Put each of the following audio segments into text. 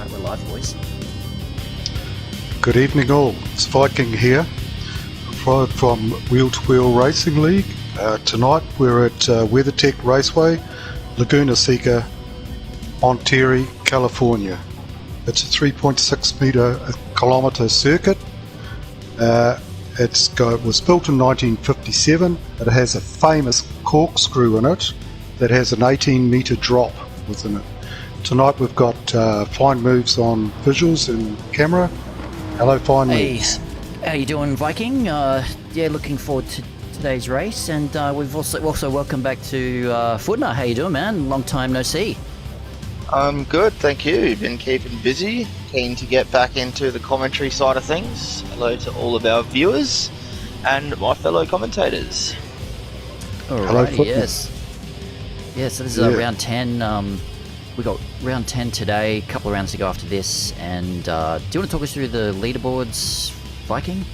Alright, we're live, boys. Good evening all, it's Viking here from Wheel2W Racing League. Tonight we're at WeatherTech Raceway, Laguna Seca, Monterey, California. It's a 3.6 kilometre circuit. It was built in 1957. It has a famous corkscrew in it that has an 18 metre drop within it. Tonight we've got fine moves on visuals and camera. Hello, fine moves. How you doing, Viking? Yeah, looking forward to today's race, and we've also welcome back to Footner. How you doing, man? Long time no see. I'm good, thank you. Been keeping busy. Keen to get back into the commentary side of things. Hello to all of our viewers and my fellow commentators. Alrighty, yes. Yeah, so this is round 10. We got round 10 today, a couple of rounds to go after this, and do you want to talk us through the leaderboards, Viking?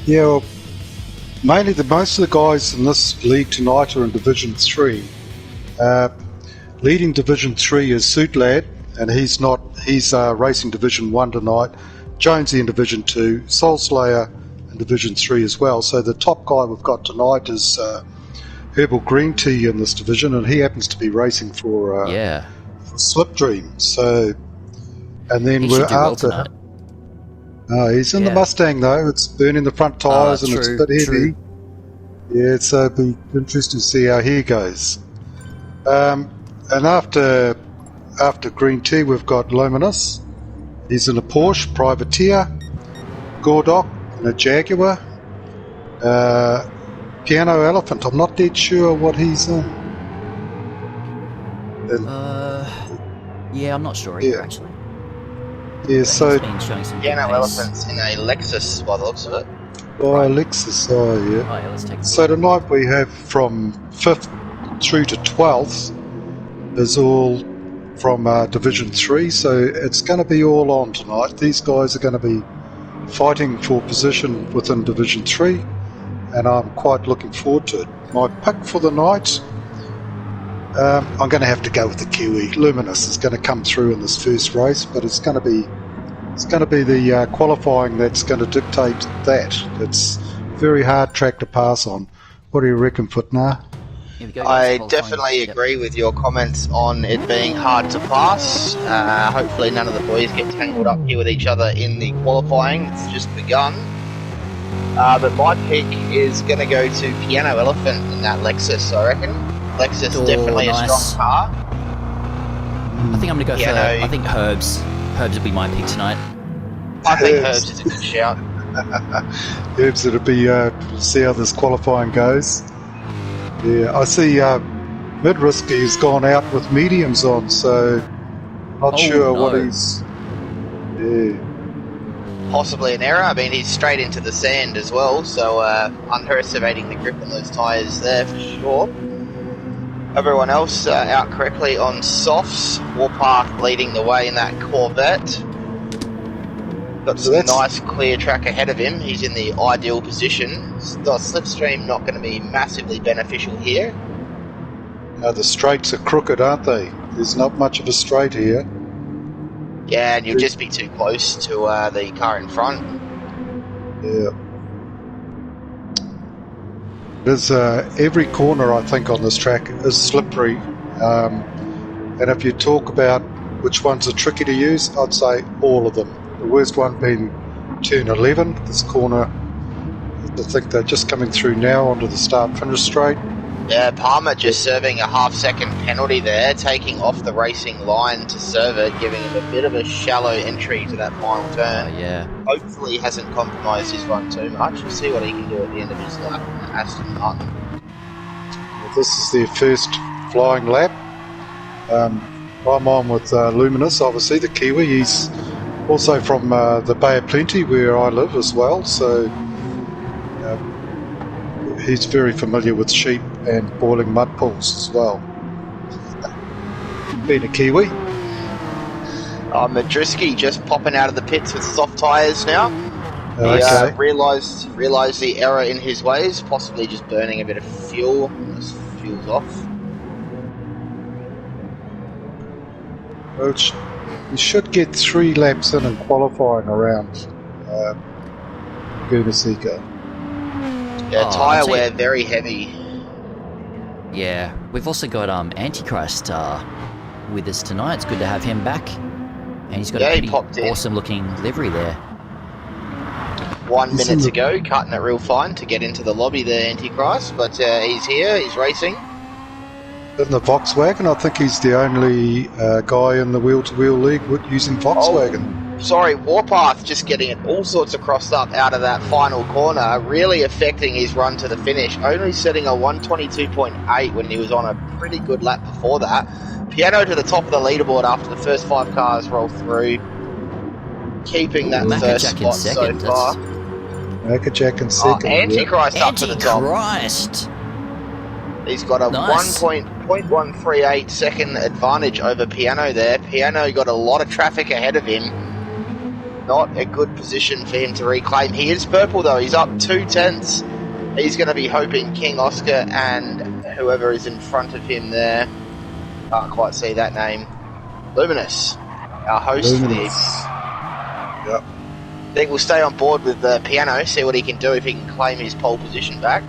Yeah, well, mainly most of the guys in this league tonight are in Division 3. Leading Division 3 is Suitlad, and he's racing Division 1 tonight. Jonesy in Division 2, Soulslayer in Division 3 as well. So the top guy we've got tonight is Herbal Green Tea in this division, and he happens to be racing for Slipstream. So, and then we're after. He's in the Mustang though. It's burning the front tyres and it's a bit heavy. Yeah, so it'll be interesting to see how he goes. And after Green Tea, we've got Luminous. He's in a Porsche Privateer, Gordoc in a Jaguar. Piano Elephant, I'm not dead sure what he's in. Yeah, I'm not sure either, actually. Yeah, so Piano Elephant's in a Lexus by the looks of it. Oh, Lexus, yeah. Oh, yeah, let's take So tonight we have from 5th through to 12th is all from Division 3, so it's going to be all on tonight. These guys are going to be fighting for position within Division 3. And I'm quite looking forward to it. My pick for the night, I'm going to have to go with the Kiwi. Luminous is going to come through in this first race, but it's going to be the qualifying that's going to dictate that. It's a very hard track to pass on. What do you reckon, Footner? I definitely agree with your comments on it being hard to pass. Hopefully none of the boys get tangled up here with each other in the qualifying. It's just begun. But my pick is going to go to Piano Elephant in that Lexus, I reckon. Lexus, definitely nice. A strong car. I think I'm going to go for, I think Herbs. Herbs will be my pick tonight. I think Herbs is a good shout. Herbs, it'll be, see how this qualifying goes. Yeah, I see Midrisky's gone out with mediums on, so not sure what he's... Yeah. Possibly an error. I mean, he's straight into the sand as well, so underestimating the grip on those tyres there for sure. Everyone else out correctly on softs. Warpark leading the way in that Corvette. Got some nice clear track ahead of him. He's in the ideal position. The slipstream not going to be massively beneficial here. The straights are crooked, aren't they? There's not much of a straight here. Yeah, and you'll just be too close to the car in front. Yeah. There's every corner, I think, on this track is slippery. And if you talk about which ones are tricky to use, I'd say all of them. The worst one being turn 11, this corner. I think they're just coming through now onto the start-finish straight. Yeah, Palmer just serving a half-second penalty there, taking off the racing line to serve it, giving him a bit of a shallow entry to that final turn. Yeah. Hopefully he hasn't compromised his run too much. We'll see what he can do at the end of his lap on Aston Martin. Well, this is their first flying lap. I'm on with Luminous, obviously, the Kiwi. He's also from the Bay of Plenty, where I live as well, so he's very familiar with sheep and boiling mud pools as well. Being a Kiwi. Madrisky just popping out of the pits with soft tyres now. Okay. He realised the error in his ways, possibly just burning a bit of fuel. This fuel's off. Well, you should get 3 laps in and qualifying around Gunasika. Yeah, Oh, tyre I'll tell you- wear very heavy. Yeah, we've also got Antichrist with us tonight. It's good to have him back. And he's got Yeah, a he pretty popped in. awesome looking livery there. 1 He's minute in to the- go, cutting it real fine to get into the lobby there, Antichrist. But he's here, he's racing. In the Volkswagen, I think he's the only guy in the wheel-to-wheel league using Volkswagen. Sorry, Warpath just getting it all sorts of crossed up out of that final corner, really affecting his run to the finish. Only setting a 122.8 when he was on a pretty good lap before that. Piano to the top of the leaderboard after the first 5 cars roll through, keeping that first Macajak in spot so second. far. Macajak in second. Antichrist up to the top. Antichrist! He's got a Nice. 1.138 second advantage over Piano there. Piano got a lot of traffic ahead of him. Not a good position for him to reclaim. He is purple though, he's up 2/10. He's going to be hoping King Oscar and whoever is in front of him there. Can't quite see that name. Luminous, our host for the evening. Yep. I think we'll stay on board with Piano, see what he can do if he can claim his pole position back.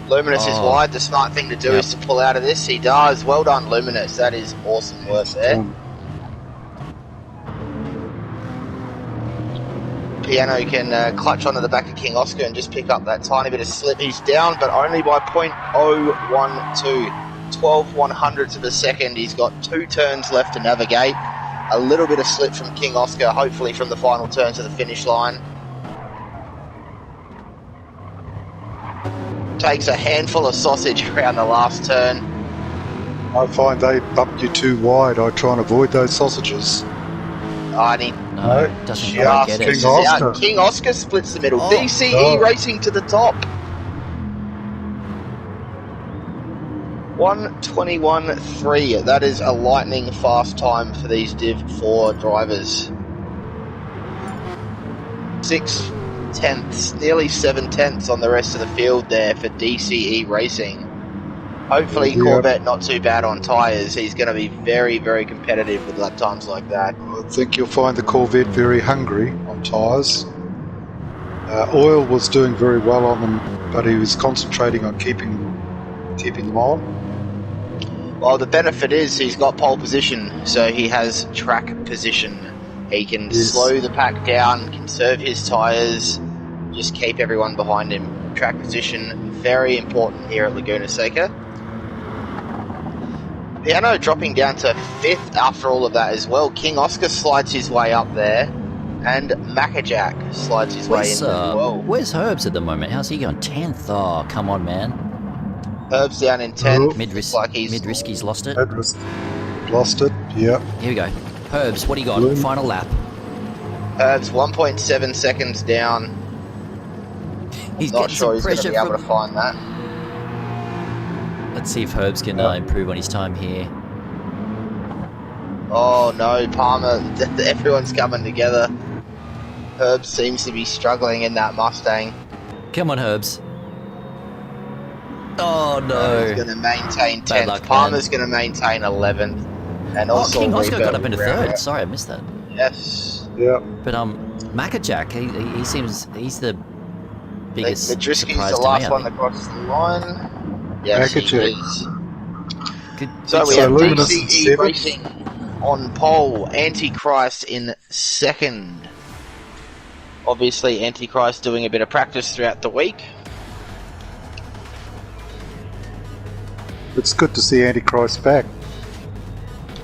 Luminous is wide. The smart thing to do is to pull out of this. He does. Well done, Luminous. That is awesome work there. Piano can clutch onto the back of King Oscar and just pick up that tiny bit of slip. He's down, but only by 0.012. 12/100ths of a second. He's got 2 turns left to navigate. A little bit of slip from King Oscar, hopefully from the final turn to the finish line. Takes a handful of sausage around the last turn. I find they bump you too wide. I try and avoid those sausages. And he No, No, doesn't just quite get it. King misses Oscar. out. King Oscar splits the middle. Oh, DCE no. racing to the top. 1:21.3. That is a lightning fast time for these Div 4 drivers. 6/10, nearly 7/10 on the rest of the field there for DCE racing. Hopefully Yeah. Corvette not too bad on tyres. He's going to be very, very competitive with lap times like that. I think you'll find the Corvette very hungry on tyres. Oil was doing very well on them, but he was concentrating on keeping them on. Well, the benefit is he's got pole position, so he has track position. He can Yes. slow the pack down, conserve his tyres, just keep everyone behind him. Track position, very important here at Laguna Seca. Piano dropping down to 5th after all of that as well. King Oscar slides his way up there, and Macajak slides his way in as well. Where's Herbs at the moment? How's he going? 10th? Oh, come on, man. Herb's down in 10th. Mid-risk, Like he's Mid-riski's lost it. Edwards lost it. Yeah. Here we go. Herbs, what do you got? Bloom. Final lap. Herb's 1.7 seconds down. He's Not getting sure some he's going to pressure be able to from... find that. Let's see if Herbs can improve on his time here. Oh no, Palmer, everyone's coming together. Herb seems to be struggling in that Mustang. Come on, Herbs. Oh, He's no. going to maintain Bad 10th. luck, Palmer's going to maintain 11th. And Oh, also King Oscar Reba got up into round 3rd. out. Sorry, I missed that. Yes. Yeah. But Macajak, he seems he's the I think biggest Madriski's surprise the to me. last I one think. across the line. Yes, he Macajak. is. Good, So good we So have Luminous in DCE 7th. racing on pole, Antichrist in 2nd. Obviously, Antichrist doing a bit of practice throughout the week. It's good to see Antichrist back.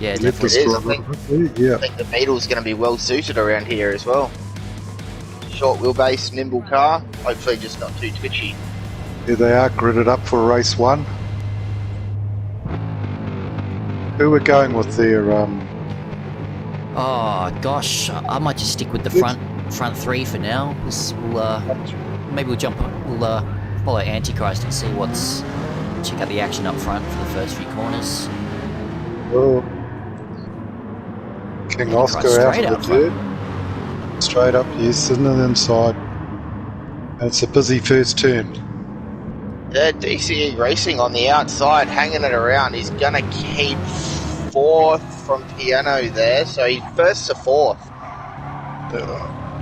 Yeah, Left definitely. us is, for a I think. little bit. Yeah. I think the Beetle's going to be well suited around here as well. Short wheelbase, nimble car. Hopefully just not too twitchy. Here they are, gridded up for race 1. Who we're going with there? Oh gosh, I might just stick with the front 3 for now. Maybe we'll jump. We'll follow Antichrist and see check out the action up front for the first few corners. Oh, King Antichrist Oscar straight out out of the third. Straight up, yes, sitting on the inside. And it's a busy first turn. DCE Racing on the outside, hanging it around. He's going to keep 4th from Piano there, so he's 1st to 4th.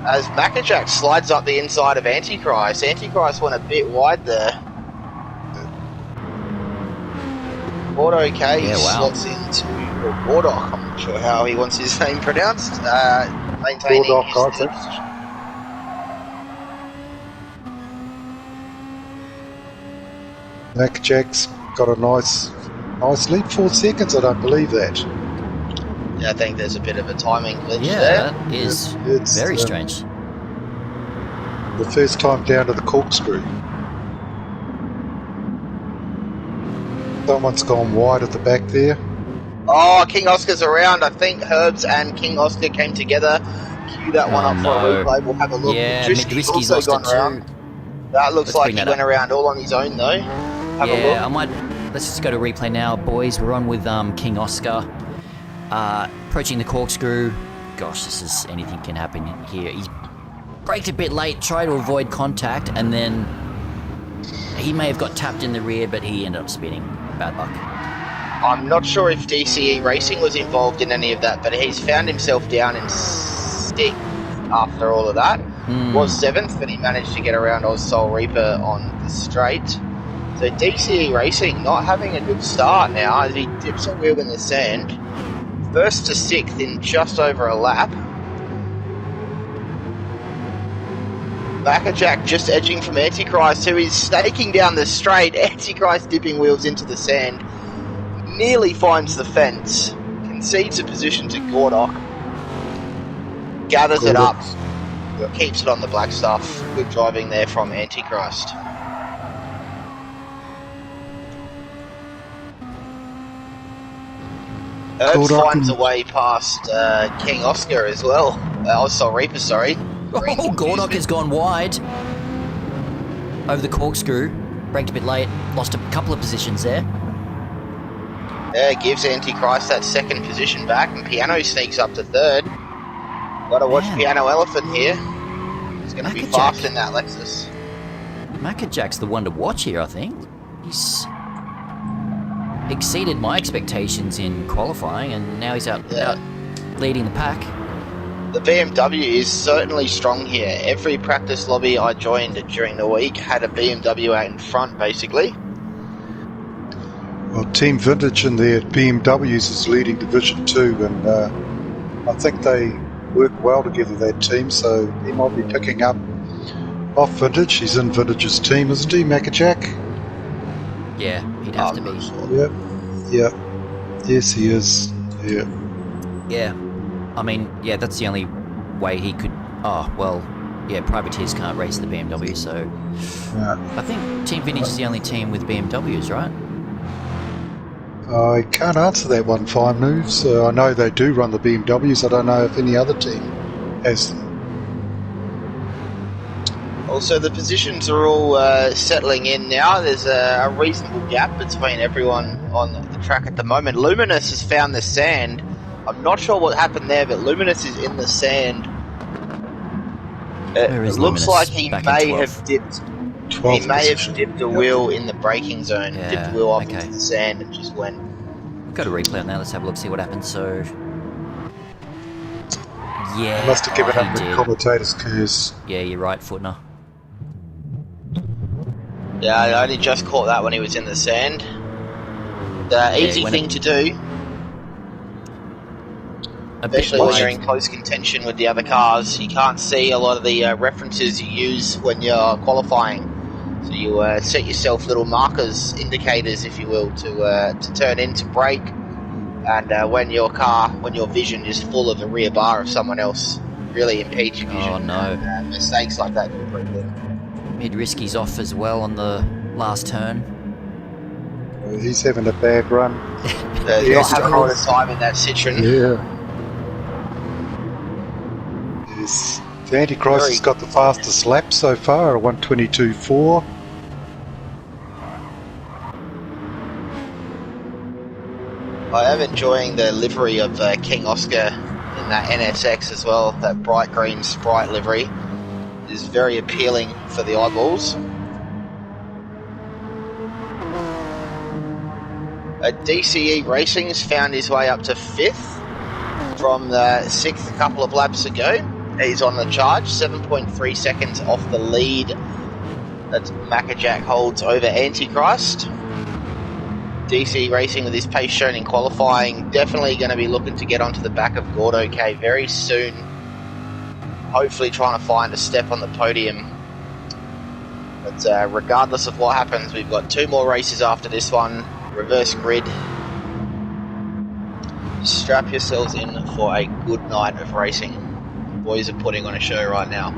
As Mackajack slides up the inside of Antichrist. Antichrist went a bit wide there. Auto K slots into Wardock. I'm not sure how he wants his name pronounced. Maintaining Wardock, his Mackajack's got a nice lead, 4 seconds. I don't believe that. Yeah, I think there's a bit of a timing glitch Yeah, there. that is It's very strange. The first time down to the corkscrew. Someone's gone wide at the back there. Oh, King Oscar's around. I think Herbs and King Oscar came together. Cue that one up for a replay. We'll have a look. Yeah, Midrisky's Midrisky's also lost gone it too. around. That looks like he went around all on his own though. Have a look. I might. Let's just go to replay now, boys. We're on with King Oscar. Approaching the corkscrew. Gosh, this is anything can happen here. He's braked a bit late, tried to avoid contact, and then he may have got tapped in the rear, but he ended up spinning. Bad luck. I'm not sure if DCE Racing was involved in any of that, but he's found himself down in 6th after all of that. Was 7th, but he managed to get around Oz Soul Reaper on the straight. So DCE Racing not having a good start now as he dips a wheel in the sand. 1st to 6th in just over a lap. Mackajack just edging from Antichrist, who is snaking down the straight. Antichrist dipping wheels into the sand. Nearly finds the fence. Concedes a position to Gordock. Gathers it up. Keeps it on the black stuff. Good driving there from Antichrist. Herbs finds a way past King Oscar as well. Soul Reaper, sorry. Gordock has gone wide over the corkscrew. Braked a bit late. Lost a couple of positions there. Gives Antichrist that 2nd position back, and Piano sneaks up to 3rd. Gotta watch Piano Elephant here. He's going to be fast in that Lexus. Mackajack's the one to watch here, I think. He's exceeded my expectations in qualifying, and now he's out leading the pack. The BMW is certainly strong here. Every practice lobby I joined during the week had a BMW out in front, basically. Well, Team Vintage and their BMWs is leading Division 2, and I think they work well together, that team, so he might be picking up off Vintage. He's in Vintage's team, isn't he, Mackajack? Yeah, he'd have to be. Yep. Yes, he is. Yeah. Yeah. I mean, yeah, that's the only way he could... Oh, well, yeah, privateers can't race the BMW, so... Yeah. I think Team Vintage is the only team with BMWs, right? I can't answer that one, Fine Moves. I know they do run the BMWs. I don't know if any other team has them. Also, the positions are all settling in now. There's a reasonable gap between everyone on the track at the moment. Luminous has found the sand. I'm not sure what happened there, but Luminous is in the sand. It looks like he may have dipped. He may have dipped a wheel in the braking zone. Yeah, dipped the wheel off into the sand and just went. Got a replay on that. Let's have a look, see what happens. So, yeah, I must have given up he the did. commentator's curse. Yeah, you're right, Footner. Yeah, I only just caught that when he was in the sand. The easy thing to do, especially when you're in close contention with the other cars. You can't see a lot of the references you use when you're qualifying. So you set yourself little markers, indicators, if you will, to turn in to brake. And when your vision is full of the rear bar of someone else, really impedes your vision. Oh no! And, mistakes like that can bring them. Mid-risky's off as well on the last turn. He's having a bad run. Not having a lot of time in that Citroen. Yeah. Yes. The Antichrist has got the fastest lap so far, a 1:22.4. I am enjoying the livery of King Oscar in that NSX as well. That bright green Sprite livery is very appealing for the eyeballs. DCE Racing's found his way up to 5th from the 6th a couple of laps ago. He's on the charge, 7.3 seconds off the lead that Maccajack holds over Antichrist. DCE Racing with his pace shown in qualifying, definitely going to be looking to get onto the back of Gordo K very soon. Hopefully trying to find a step on the podium. But regardless of what happens, we've got 2 more races after this one. Reverse grid. Strap yourselves in for a good night of racing. The boys are putting on a show right now.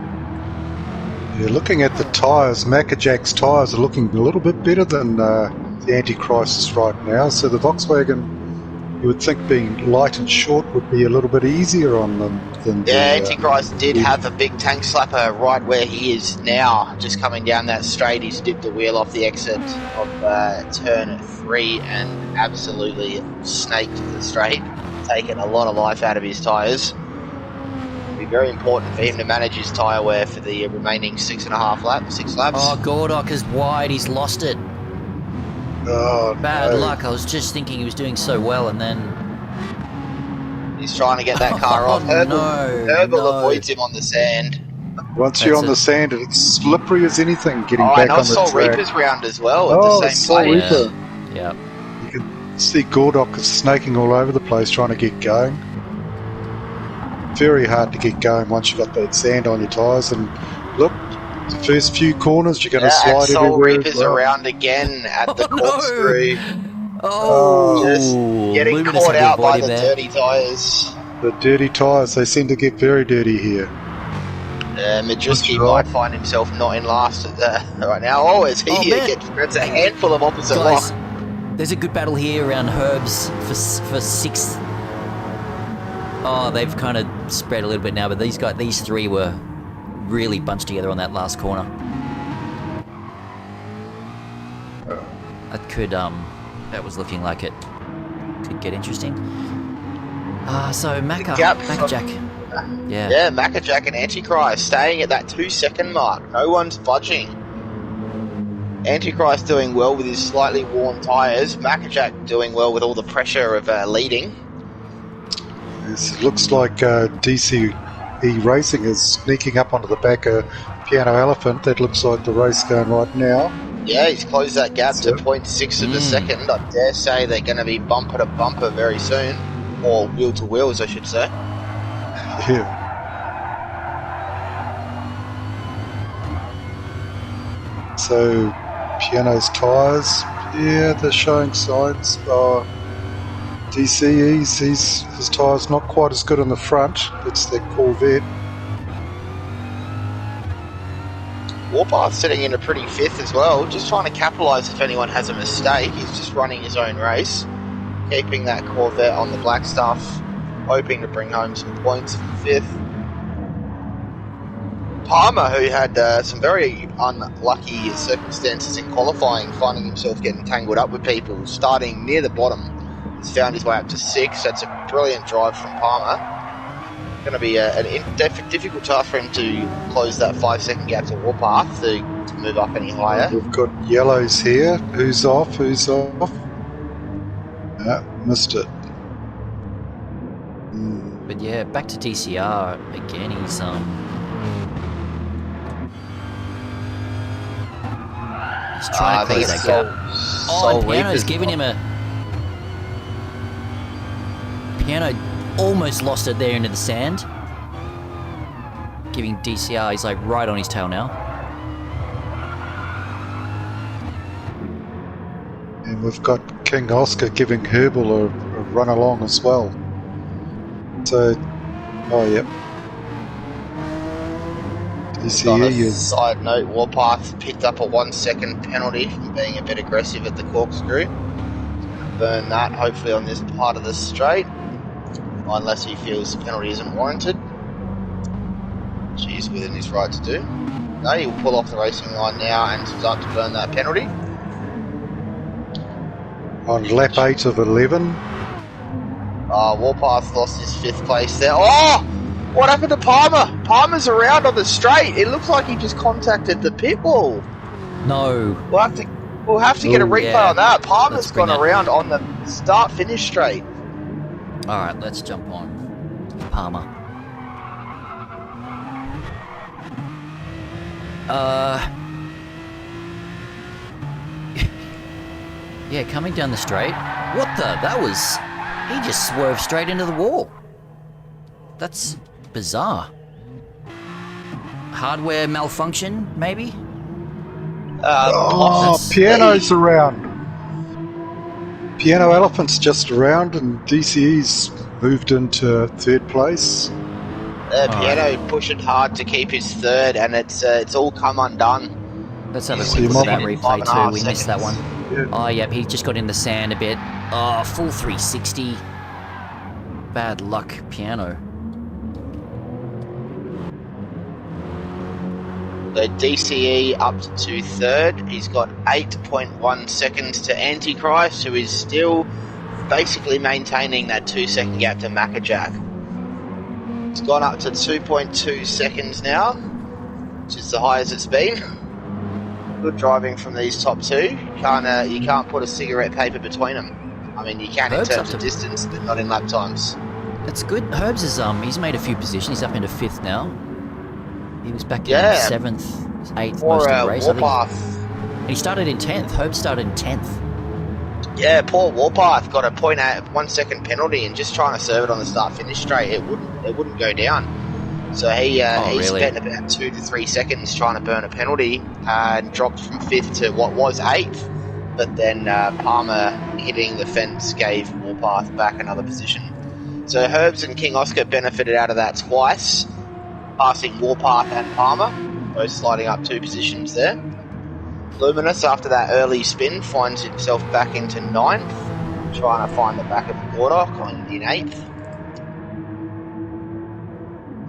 You're looking at the tyres. Maccajack's tyres are looking a little bit better than the Antichrist's right now. So the Volkswagen, you would think being light and short would be a little bit easier on them than Antichrist did have a big tank slapper right where he is now, just coming down that straight. He's dipped the wheel off the exit of turn 3 and absolutely snaked the straight, taking a lot of life out of his tyres. It'll be very important for him to manage his tyre wear for the remaining 6 laps. Oh, Gordok is wide, he's lost it. Oh, Bad no. luck, I was just thinking he was doing so well and then... He's trying to get that car off. Herbal avoids him on the sand. Once you're on the sand, it's slippery as anything getting back and on the Sol track. Reaper's round as well at the same Sol place. Reaper. Yeah. You can see Gordok is snaking all over the place trying to get going. Very hard to get going once you've got that sand on your tyres. And look, the first few corners you're going to slide and Sol everywhere. Reaper's around again at the Oh, no. corkscrew. Oh, Just getting Luminous caught had to out by avoid the him there. dirty tyres. The dirty tyres, they seem to get very dirty here. Majewski That's right. might find himself not in last right now. Oh, as he man. gets a handful of opposite Guys, lock. there's a good battle here around Herbs for 6th. Oh, they've kind of spread a little bit now, but these 3 were really bunched together on that last corner. That was looking like it could get interesting. So Maccajack. Yeah. Yeah, Maccajack and Antichrist staying at that 2-second mark. No one's budging. Antichrist doing well with his slightly worn tyres. Maccajack doing well with all the pressure of leading. Yes, it looks like DCE Racing is sneaking up onto the back of Piano Elephant. That looks like the race going right now. Yeah, he's closed that gap to 0.6 of a second. I dare say they're going to be bumper to bumper very soon. Or wheel to wheels, I should say. Yeah. So, Piano's tyres, yeah, they're showing signs. DCE's, his tyres not quite as good on the front. It's their Corvette. Warpath sitting in a pretty 5th as well, just trying to capitalise if anyone has a mistake. He's just running his own race, keeping that Corvette on the black stuff, hoping to bring home some points from 5th. Palmer, who had some very unlucky circumstances in qualifying, finding himself getting tangled up with people, starting near the bottom, has found his way up to 6th. That's a brilliant drive from Palmer. Going to be a difficult task for him to close that 5-second gap to Warpath to move up any higher. We've got yellows here. Who's off? Who's off? Missed it. But yeah, back to DCR again. He's trying to close that gap. And Piano's giving him a... Piano almost lost it there into the sand. Giving DCR, he's like right on his tail now. And we've got King Oscar giving Herbal a run along as well. So, yep. On a DCE is... side note, Warpath picked up a 1-second penalty from being a bit aggressive at the corkscrew. Burn that hopefully on this part of the straight, unless he feels the penalty isn't warranted, which he's within his right to do. No, he'll pull off the racing line now and start to burn that penalty. On lap 8 of 11. Warpath lost his 5th place there. Oh! What happened to Palmer? Palmer's around on the straight. It looks like he just contacted the pit wall. No. We'll have to We'll have to get a replay Yeah. on that. Palmer's Let's bring gone it. around on the start-finish straight. All right, let's jump on Palmer. Yeah, coming down the straight. What the? That was... He just swerved straight into the wall. That's bizarre. Hardware malfunction, maybe? Piano's around. Piano Elephant's just around, and DCE's moved into third place. Piano pushing hard to keep his third, and it's all come undone. Let's have a He's quick look at that in replay 5.5 too. We missed that one. Yeah. Oh, yep, he just got in the sand a bit. Oh, full 360. Bad luck, Piano. The DCE up to third. He's got 8.1 seconds to Antichrist, who is still basically maintaining that 2-second gap to Maccajack. It's gone up to 2.2 seconds now, which is the highest it's been. Good driving from these top two. You can't put a cigarette paper between them. I mean, you can in Herb's terms up of to- distance, but not in lap times. That's good. Herbs is he's made a few positions. He's up into 5th now. He was back in Yeah. 7th, 8th Or most of the race. I think. Warpath. And he started in 10th. Herb started in 10th. Yeah, poor Warpath got a 0.1 second penalty, and just trying to serve it on the start-finish straight, it wouldn't go down. So he really? spent about 2 to 3 seconds trying to burn a penalty and dropped from 5th to what was 8th. But then Palmer hitting the fence gave Warpath back another position. So Herbs and King Oscar benefited out of that twice, passing Warpath and Palmer, both sliding up 2 positions there. Luminous, after that early spin, finds himself back into 9th, trying to find the back of the quarter, coming in 8th.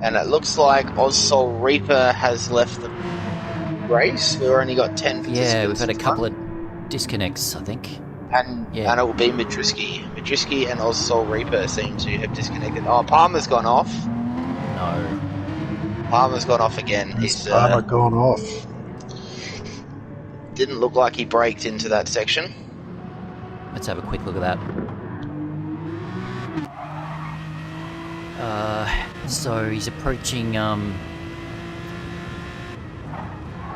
And it looks like Ozsol Reaper has left the race. We've only got 10 participants. Yeah, we've had a in couple front. of disconnects, I think. And Yeah. it will be Madriski. Madriski and Ozsol Reaper seem to have disconnected. Oh, Palmer's gone off. No. Palmer's gone off again. He's Palmer gone off. didn't look like he braked into that section. Let's have a quick look at that. So he's approaching, yeah,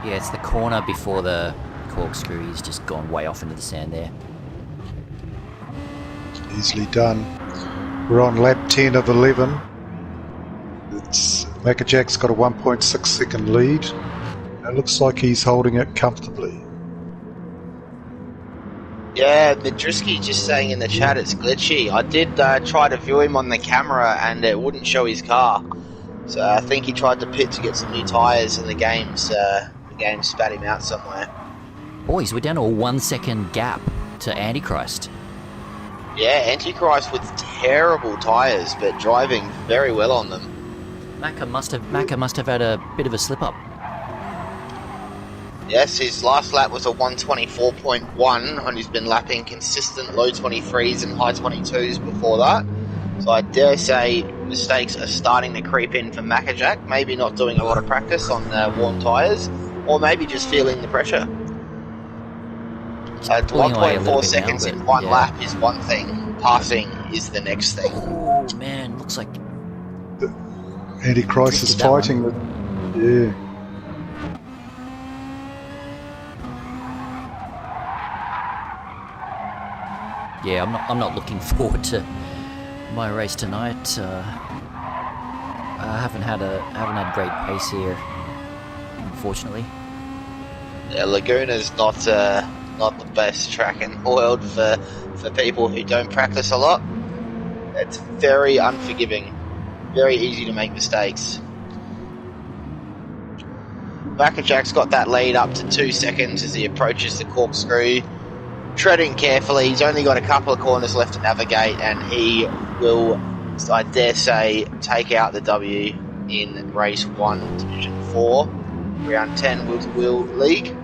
it's the corner before the corkscrew. He's just gone way off into the sand there. Easily done. We're on lap 10 of 11. Maccajack's got a 1.6 second lead. It looks like he's holding it comfortably. Yeah, Madriski just saying in the chat it's glitchy. I did try to view him on the camera and it wouldn't show his car. So I think he tried to pit to get some new tyres and the game spat him out somewhere. Boys, we're down to a 1 second gap to Antichrist. Yeah, Antichrist with terrible tyres but driving very well on them. Macca must have had a bit of a slip up. Yes, his last lap was a 124.1 and he's been lapping consistent low 23s and high 22s before that. So I dare say mistakes are starting to creep in for Maccajack, maybe not doing a lot of practice on warm tyres, or maybe just feeling the pressure. Pulling away a little 1.4 bit seconds now, in but one yeah. lap is one thing, passing is the next thing. Oh man, looks like Antichrist is Drifted that fighting the... Yeah. yeah. I'm not looking forward to my race tonight. I haven't had great pace here, unfortunately. Yeah, Laguna's not the best track in the world for people who don't practice a lot. It's very unforgiving, very easy to make mistakes. Maccajack's got that lead up to 2 seconds as he approaches the corkscrew, treading carefully. He's only got a couple of corners left to navigate, and he will, I dare say, take out the W in race 1, division 4, round 10 wheel league.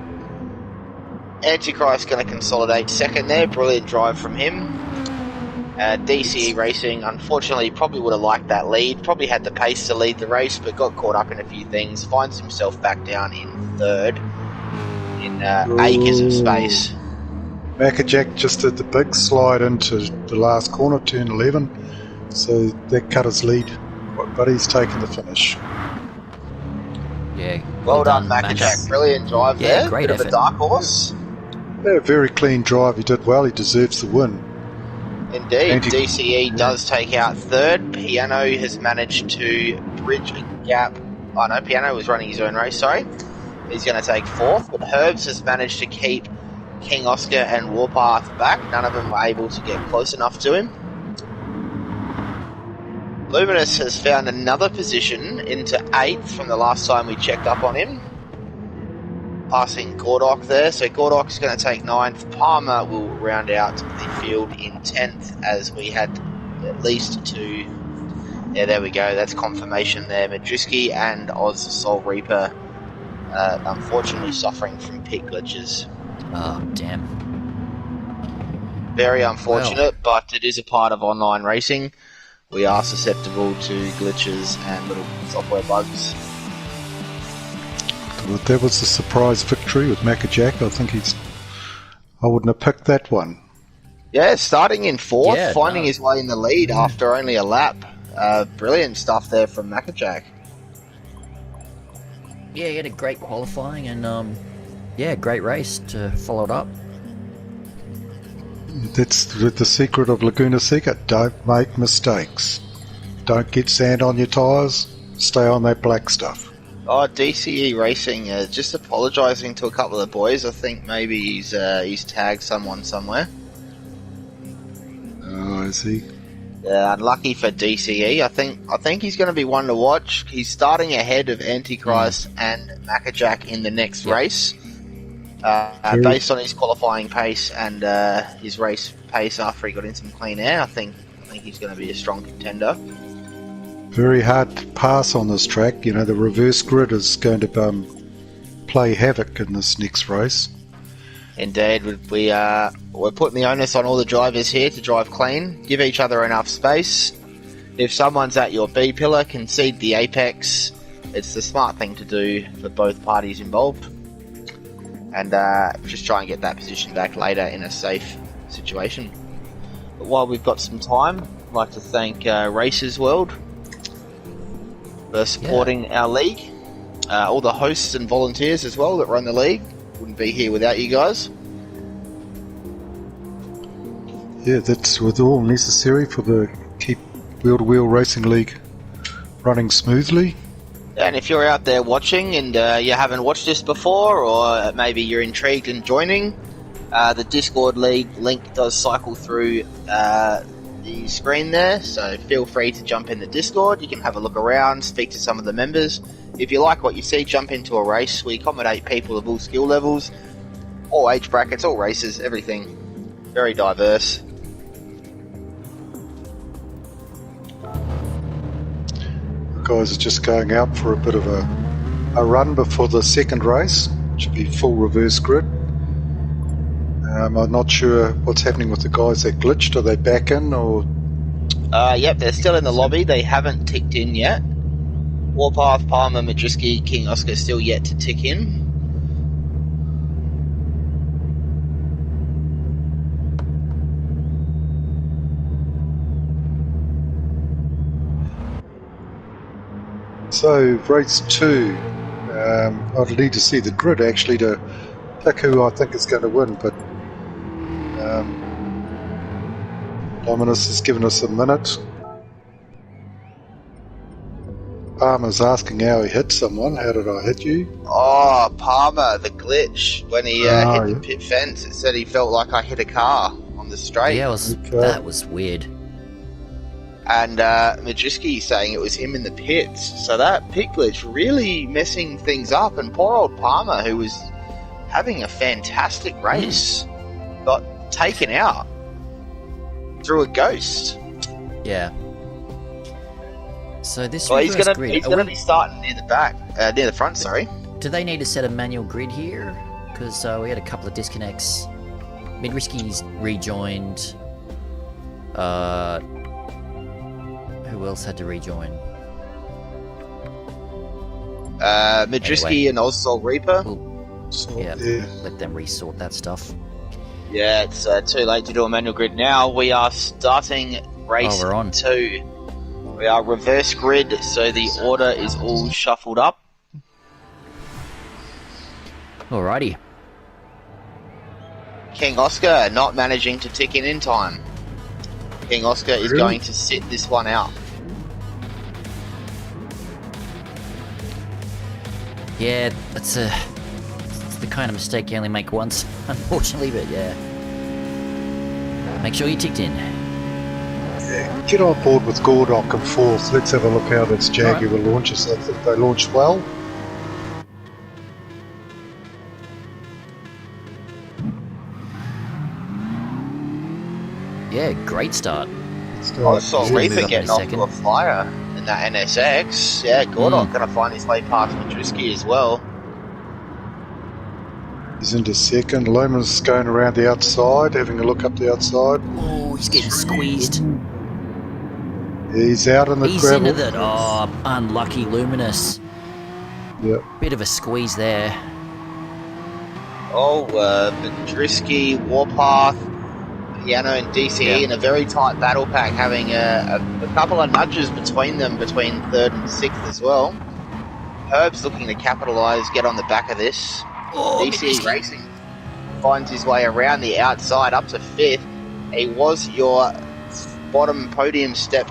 Antichrist going to consolidate second there. Brilliant drive from him. DCE Racing, unfortunately, probably would have liked that lead. Probably had the pace to lead the race, but got caught up in a few things. Finds himself back down in third in acres of space. Mackerjack just did the big slide into the last corner, turn 11, so that cut his lead. But he's taken the finish. Yeah. Well done, Mackerjack. Brilliant drive there. Great Bit effort. of a dark horse. Yeah, very clean drive. He did well. He deserves the win. Indeed. DCE does take out third. Piano has managed to bridge a gap. Oh no, Piano was running his own race, sorry. He's going to take fourth, but Herbs has managed to keep King Oscar and Warpath back. None of them were able to get close enough to him. Luminous has found another position into 8th from the last time we checked up on him. Passing Gordok there, so Gordok's going to take 9th. Palmer will round out the field in 10th, as we had at least 2. Yeah, there we go, that's confirmation there. Madriski and Oz Soul Reaper unfortunately suffering from pit glitches. Oh, damn. Very unfortunate, but it is a part of online racing. We are susceptible to glitches and little software bugs. Well, that was a surprise victory with Mackerjack. I think I wouldn't have picked that one. Yeah, starting in 4th, finding his way in the lead after only a lap. Brilliant stuff there from Mackerjack. Yeah, he had a great qualifying and, great race to follow it up. That's the secret of Laguna Seca. Don't make mistakes. Don't get sand on your tyres. Stay on that black stuff. Oh, DCE Racing just apologising to a couple of the boys. I think maybe he's tagged someone somewhere. Oh, is he? Yeah, unlucky for DCE. I think he's going to be one to watch. He's starting ahead of Antichrist and Mackerjack in the next race. Based on his qualifying pace and his race pace after he got in some clean air, I think he's going to be a strong contender. Very hard to pass on this track. You know, the reverse grid is going to play havoc in this next race. Indeed, we're putting the onus on all the drivers here to drive clean, give each other enough space. If someone's at your B pillar, concede the apex. It's the smart thing to do for both parties involved. And just try and get that position back later in a safe situation. But while we've got some time, I'd like to thank Racers World for supporting our league. All the hosts and volunteers as well that run the league. Wouldn't be here without you guys. Yeah, that's with all necessary for the keep wheel-to-wheel racing league running smoothly. And if you're out there watching and you haven't watched this before, or maybe you're intrigued in joining, the Discord League link does cycle through the screen there, so feel free to jump in the Discord. You can have a look around, speak to some of the members. If you like what you see, jump into a race. We accommodate people of all skill levels, all age brackets, all races, everything. Very diverse. Guys are just going out for a bit of a run before the second race, which will be full reverse grid. I'm not sure what's happening with the guys that glitched. Are they back in or? Yep, they're still in the lobby. They haven't ticked in yet. Warpath, Palmer, Madriski, King Oscar still yet to tick in. So race 2, I'd need to see the grid actually to pick who I think is going to win, but Dominus has given us a minute. Palmer's asking how he hit someone. How did I hit you? Oh, Palmer, the glitch. When he hit the pit fence, it said he felt like I hit a car on the straight. Yeah, that was weird. And Madriski saying it was him in the pits. So that pit glitch really messing things up. And poor old Palmer, who was having a fantastic race, got taken out through a ghost. Yeah. So this he's grid, going to be starting near the back, near the front. Sorry. Do they need to set a manual grid here? Because we had a couple of disconnects. Madriski's rejoined. Who else had to rejoin? Madriski and Oz Soul Reaper. Let them resort that stuff. Yeah, it's too late to do a manual grid now. We are starting race we're on. 2. We are reverse grid, so the order is all shuffled up. Alrighty. King Oscar not managing to tick in time. King Oscar is going to sit this one out. Yeah, it's the kind of mistake you only make once, unfortunately, but yeah. Make sure you ticked in. Yeah, get on board with Gordok and fourth. Let's have a look how this Jaguar launches. I think they launched well. Yeah, great start. I saw Reaper getting off to a flyer in that NSX. Yeah, Gordon going to find his way past Madriski as well. He's into second. Loman's going around the outside, having a look up the outside. Oh, he's getting squeezed. He's out in the He's gravel. into that. Oh, unlucky Luminous. Yep. Bit of a squeeze there. Oh, Madriski, Warpath, Piano and DCE in a very tight battle pack, having a couple of nudges between them, between 3rd and 6th as well. Herb's looking to capitalise, get on the back of this. Oh, DCE Racing finds his way around the outside up to 5th. He was your bottom podium step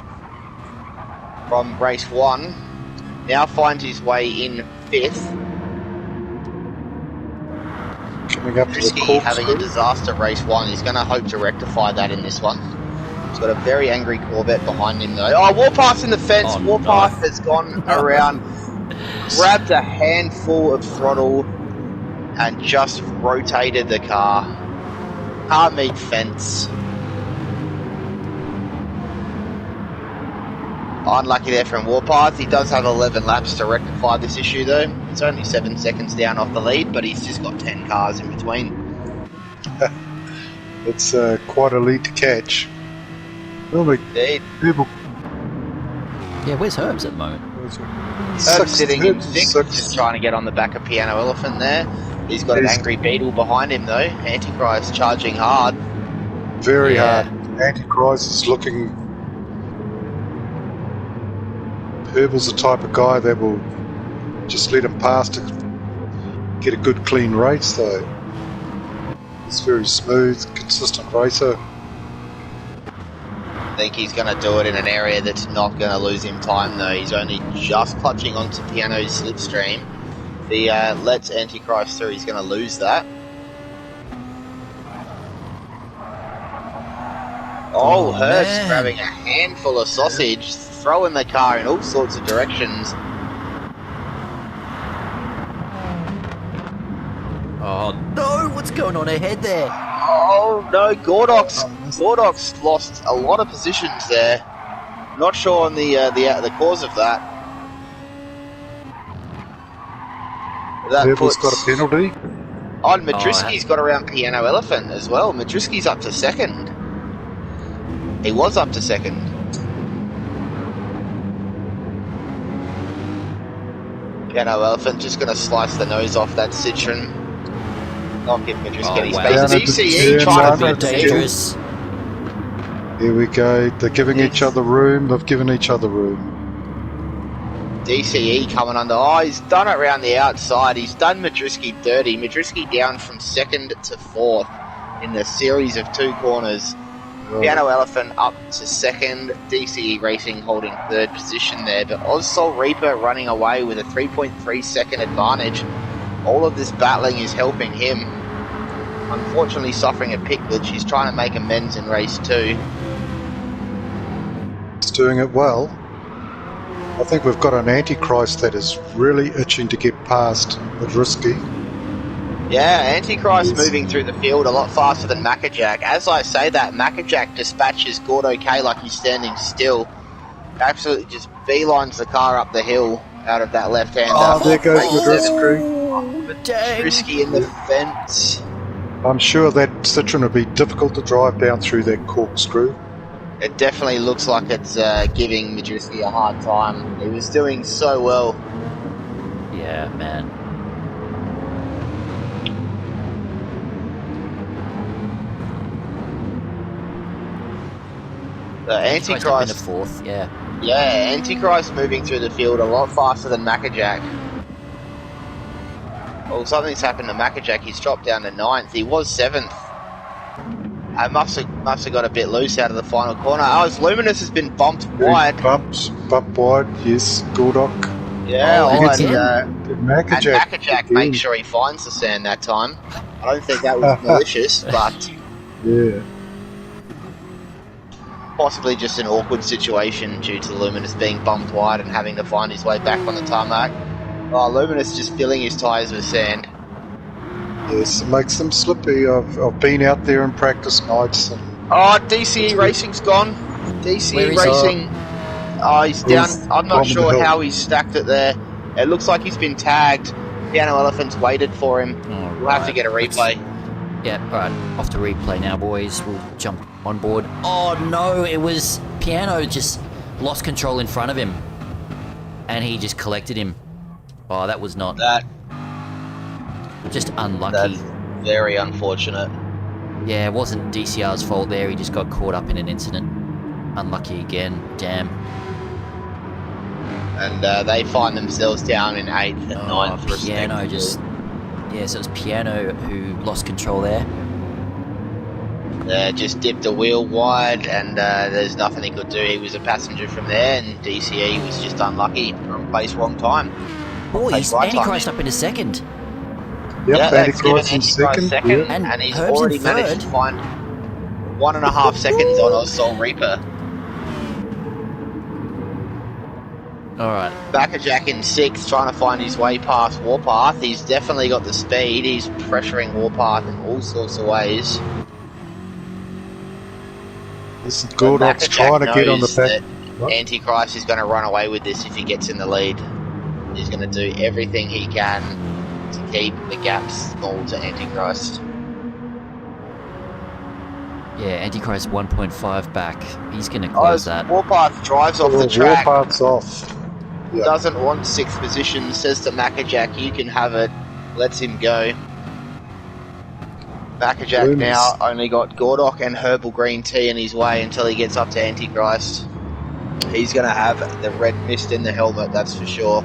from race 1. Now finds his way in 5th. Coming up to the Risky having a disaster race 1. He's going to hope to rectify that in this one. He's got a very angry Corvette behind him though. Oh, Warpath's in the fence. Oh, Warpath has gone around, grabbed a handful of throttle and just rotated the car. Can't meet fence. Unlucky there from Warpath. He does have 11 laps to rectify this issue though. It's only 7 seconds down off the lead, but he's just got 10 cars in between. It's quite a lead to catch. Indeed. People. Yeah, where's Herbs at the moment? Herb's sitting in 6th, just trying to get on the back of Piano Elephant there. He's got an angry Beetle behind him though. Antichrist charging hard. Very hard. Antichrist is looking. Herbal's the type of guy that will just let him pass to get a good clean race though. He's very smooth, consistent racer. I think he's going to do it in an area that's not going to lose him time though. He's only just clutching onto Piano's slipstream. If he lets Antichrist through, he's going to lose that. Oh, Herb's grabbing a handful of sausage, throwing the car in all sorts of directions. Oh no, what's going on ahead there? Oh no, Gordok's lost a lot of positions there. Not sure on the cause of that. Herbal's got a penalty. Oh, Madriski's got around Piano Elephant as well. Madriski's up to 2nd. He was up to 2nd. Piano Elephant just going to slice the nose off that Citroen. Not give Madriski any space. DCE trying to dangerous. Here we go. They're giving each other room. They've given each other room. DCE coming under. Oh, he's done it around the outside. He's done Madriski dirty. Madriski down from 2nd to 4th in the series of 2 corners. Oh. Piano Elephant up to 2nd. DCE Racing holding 3rd position there. But Ozsol Reaper running away with a 3.3 second advantage. All of this battling is helping him. Unfortunately suffering a pit glitch. He's trying to make amends in race 2. He's doing it well. I think we've got an Antichrist that is really itching to get past Madriski. Yeah, Antichrist moving through the field a lot faster than Maccajack. As I say that, Maccajack dispatches Gordo K like he's standing still. Absolutely just beelines the car up the hill out of that left-hander. Oh, there goes Madriski. Madriski in the fence. I'm sure that Citroen would be difficult to drive down through that corkscrew. It definitely looks like it's giving Madriski a hard time. He was doing so well. Yeah, man. Antichrist up into Antichrist, fourth, yeah. yeah, Antichrist moving through the field a lot faster than Mackajack. Well, something's happened to Mackajack. He's dropped down to 9th. He was 7th. I must have got a bit loose out of the final corner. Oh, his Luminous has been bumped wide. Bumped wide, yes, Gordok. Yeah, Oh, and Mackajack makes sure he finds the sand that time. I don't think that was malicious, but Yeah. possibly just an awkward situation due to Luminous being bumped wide and having to find his way back on the tarmac. Oh, Luminous just filling his tyres with sand. Yes, it makes them slippy. I've been out there in practice nights. And Oh, DCE Racing's gone. DCE Where is he? Racing. Oh, he's down. He's I'm not on the sure hill. how he's stacked it there. It looks like he's been tagged. Piano Elephant's waited for him. Oh, We'll have to get a replay. Yeah, alright, off to replay now, boys. We'll jump on board. Oh no, it was Piano just lost control in front of him. And he just collected him. Oh, that was not... just unlucky. That's very unfortunate. Yeah, it wasn't DCR's fault there. He just got caught up in an incident. Unlucky again. Damn. And they find themselves down in 8th and 9th. Piano just... Yeah, so it was Piano who lost control there. Just dipped a wheel wide, and there's nothing he could do. He was a passenger from there, and DCE was just unlucky. Wrong place, wrong time. Boys, right Antichrist time. up into second. Yep, Yeah, that's given Antichrist in Antichrist second. second, And and he's Herb's in already managed third. to find 1.5 seconds on Ozsol Reaper. Alright. Mackajack in 6th, trying to find his way past Warpath. He's definitely got the speed. He's pressuring Warpath in all sorts of ways. This is Gordok's Mackajack trying to get on the knows back. that Antichrist is going to run away with this if he gets in the lead. He's going to do everything he can to keep the gap small to Antichrist. Yeah, Antichrist 1.5 back. He's going to close that. Warpath drives off the track. Warpath's off. Yeah. Doesn't want 6th position, says to Mackajack, you can have it, lets him go. Mackajack Luminous. now only got Gordok and Herbal Green Tea in his way until he gets up to Antichrist. He's going to have the red mist in the helmet, that's for sure.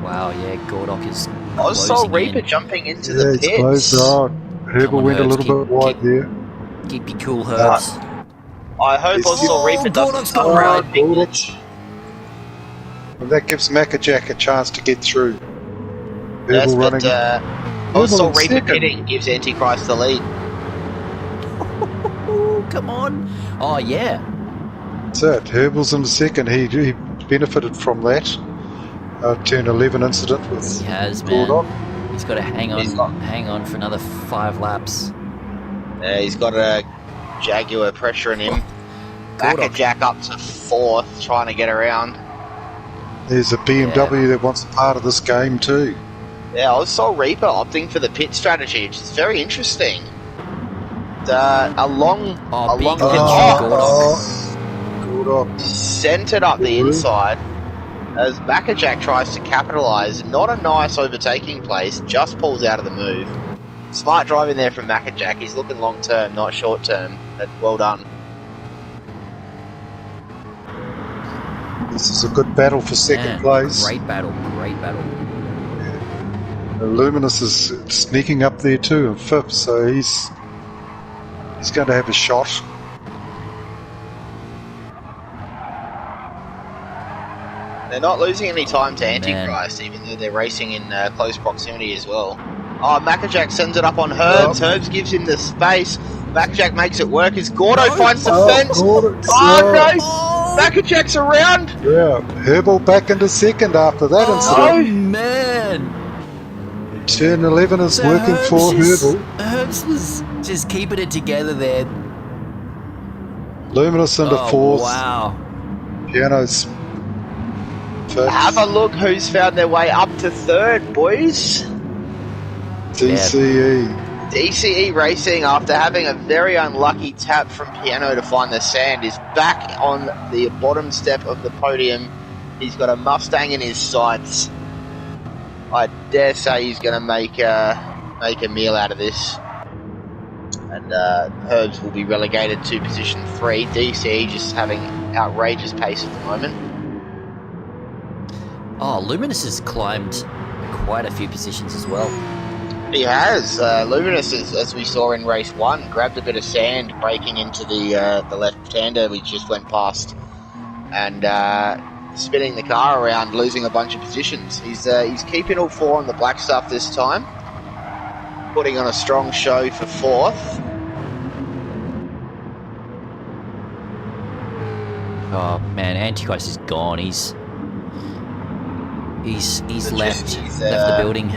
Wow, yeah, Gordok is Ozsol closing Reaper in. jumping into Yeah, the it's pits. closed out. Herbal on, went a Herbs, little bit wide there. Keep your cool, Herbs. I hope It's- Ozsol Reaper doesn't Gordok's gone suffer a round. big glitch. And that gives Mackajack a chance to get through. Yes, Herbal but running. Ozsol in Reaper second. pitting gives Antichrist the lead. Oh, come on. Oh, yeah. That's it. Herbal's in the second. He benefited from that. Turn 11 incident with He has, man. Gordok. He's got to hang on for another 5 laps. He's got a Jaguar pressuring him. Gordok. Mackajack up to 4th, trying to get around. There's a BMW that wants a part of this game too. Yeah, Ozsol Reaper opting for the pit strategy, which is very interesting. A long big pitch. glitch. Gordok. Centered up the Good. inside as Mackajack tries to capitalise. Not a nice overtaking place, just pulls out of the move. Smart driving there from Mackajack. He's looking long term, not short term. But well done. This is a good battle for second Man, place. Great battle, great battle. Luminous is sneaking up there too in 5th, so he's going to have a shot. They're not losing any time to Antichrist, even though they're racing in close proximity as well. Oh, Mackajack sends it up on Herbs. Herbs gives him the space. Mackajack makes it work as Gordo finds the fence. Gordok's Oh, no! Mackajack's around! Yeah, Herbal back into second after that Oh, incident. man. Turn 11 is So working Herbs for just- Herbal. Herbs was just keeping it together there. Luminous into Oh, 4th. wow. Piano's 5th. Have a look who's found their way up to 3rd, boys. DCE. DCE Racing, after having a very unlucky tap from Piano to find the sand, is back on the bottom step of the podium. He's got a Mustang in his sights. I dare say he's going to make a meal out of this. and Herbs will be relegated to position 3. DCE just having outrageous pace at the moment. Oh, Luminous has climbed quite a few positions as well. He has. Luminous, as we saw in race 1, grabbed a bit of sand breaking into the left-hander we just went past, and spinning the car around, losing a bunch of positions. He's keeping all 4 on the black stuff this time, putting on a strong show for 4th. Oh man, Antichrist is gone. He's left the building.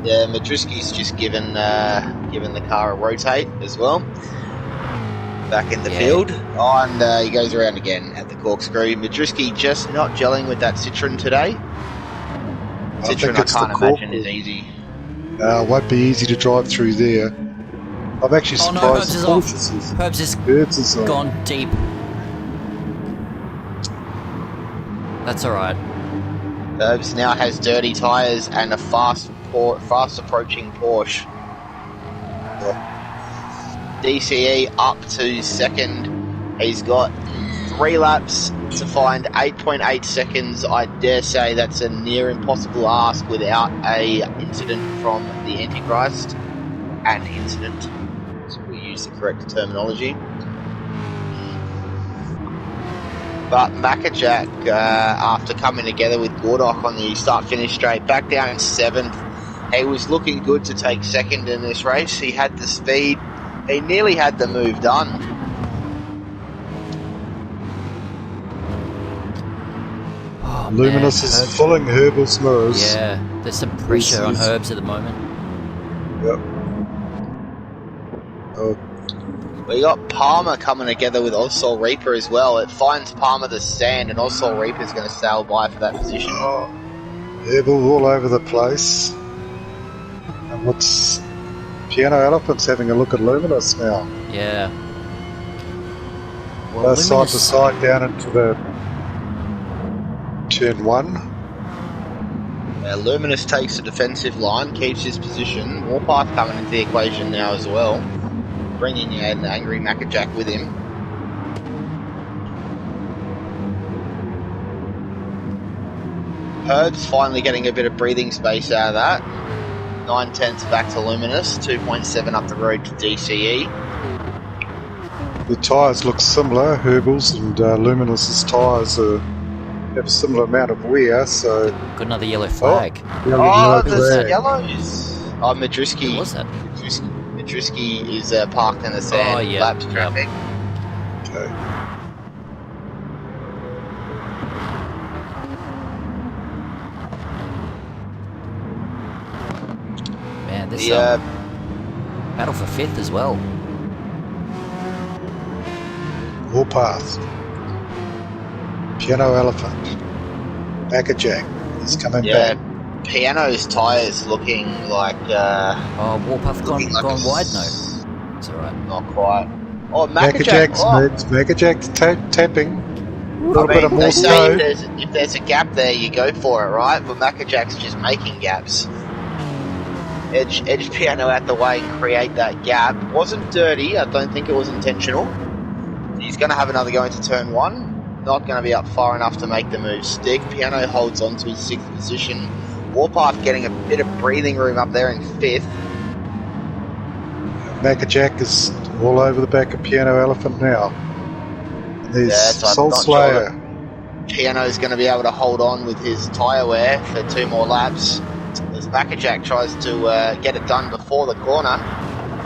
Yeah, Madruski's just given the car a rotate as well. Back in the field. Oh, and he goes around again at the corkscrew. Madruski just not gelling with that Citroen today. Citroen, I can't imagine, is easy. It won't be easy to drive through there. I'm actually surprised the Porsche is. Herbs is gone deep. That's alright. Herbs now has dirty tyres and a fast approaching Porsche. DCE up to 2nd. He's got 3 laps to find 8.8 seconds. I dare say that's a near impossible ask without a incident from the Antichrist. An incident, so we use the correct terminology. But Mackajack, after coming together with Gordock on the start-finish straight, back down in 7th. He was looking good to take 2nd in this race. He had the speed. He nearly had the move done. Oh, Luminous man, is filling Herbal's mirrors. Yeah, there's some pressure on Herbs at the moment. Yep. Oh. We got Palmer coming together with Ozsol Reaper as well. It finds Palmer the sand, and Ozsol Reaper's going to sail by for that position. Oh. Herbal all over the place. And what's Piano Elephant's having a look at Luminous now. Yeah. Well, side to side down into the turn 1. Luminous takes the defensive line, keeps his position. Warpath coming into the equation now as well, bringing an angry Mackajack with him. Herb's finally getting a bit of breathing space out of that. 9/10 back to Luminous, 2.7 up the road to DCE. The tyres look similar. Herbal's and Luminous's tyres have a similar amount of wear, so... Got another yellow flag. There's yellows. Oh, Madruski. What was that? Madruski is parked in the sand. Oh, yeah. Laps traffic. Okay. Man, this The, battle for 5th as well. Warpath. Piano Elephant. Mackajack. He's coming back. Piano's tyres looking like... Warpath gone wide? No. It's alright. Not quite. Oh, Mackajack's tapping. A little bit of more they snow. say if there's a gap there, you go for it, right? But Mackajack's just making gaps. Edge Piano out the way and create that gap. Wasn't dirty. I don't think it was intentional. He's going to have another go into turn 1. Not going to be up far enough to make the move stick. Piano holds on to his 6th position. Warpath getting a bit of breathing room up there in 5th. Mackajack is all over the back of Piano Elephant now. And there's Soul Slayer. Sure Piano's going to be able to hold on with his tyre wear for 2 more laps. As Mackajack tries to get it done before the corner,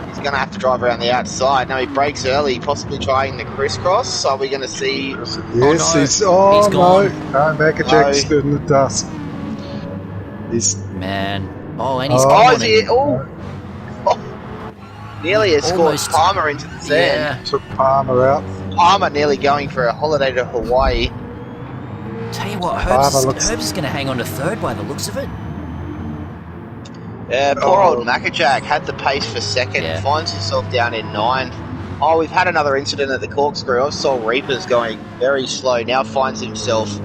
he's going to have to drive around the outside. Now he brakes early, possibly trying the crisscross. Are we going to see... Yes, he's no. gone. No, Mackajack's stood in the dust. He's... Man. Oh, and he's Oh, is he... Oh! Nearly has Almost. scored Palmer into the sand. Yeah. took Palmer out. Palmer nearly going for a holiday to Hawaii. Tell you what, Palmer Herbs is going to hang on to 3rd by the looks of it. Yeah, poor old Mackajack had the pace for 2nd, finds himself down in 9th. Oh, we've had another incident at the corkscrew. I saw Reaper's going very slow. Now finds himself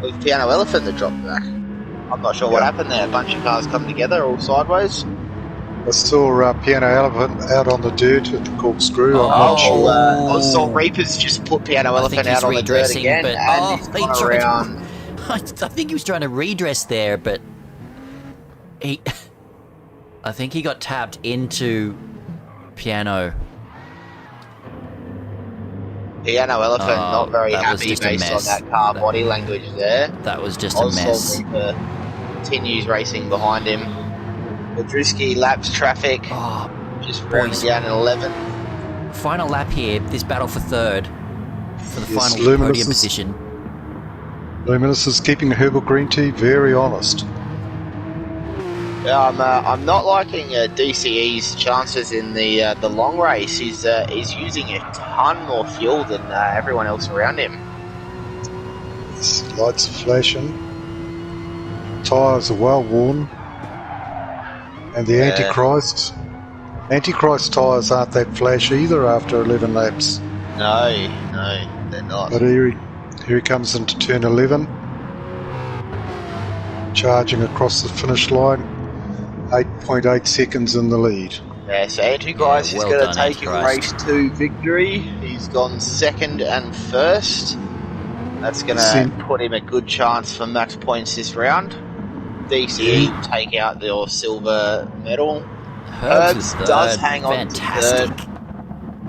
with Piano Elephant that dropped back. I'm not sure what happened there. A bunch of cars come together all sideways. I saw Piano Elephant out on the dirt at the corkscrew. I'm not Oh, sure. I saw Reapers just put Piano I think Elephant he's out on the dirt redressing, again, but and he's he gone tried around. I think he was trying to redress there, but he. I think he got tapped into Piano. Piano Elephant not very that was happy just a based on mess. that car body language there. That was just a mess. Reaper continues racing behind him. Madriski laps traffic, just rounding down at 11. Final lap here, this battle for third, for the final podium position. Luminous is keeping Herbal Green Tea very honest. Yeah, I'm not liking DCE's chances in the long race. He's using a ton more fuel than everyone else around him. His lights are flashing. Tyres are well worn. And the Antichrist tyres aren't that flash either after 11 laps. No, they're not. But here he comes into turn 11. Charging across the finish line. 8.8 seconds in the lead. Yeah, so Antichrist is going to take a race 2 victory. He's gone second and first. That's going to put him a good chance for max points this round. DCE take out the silver medal. Herbs does hang on to third.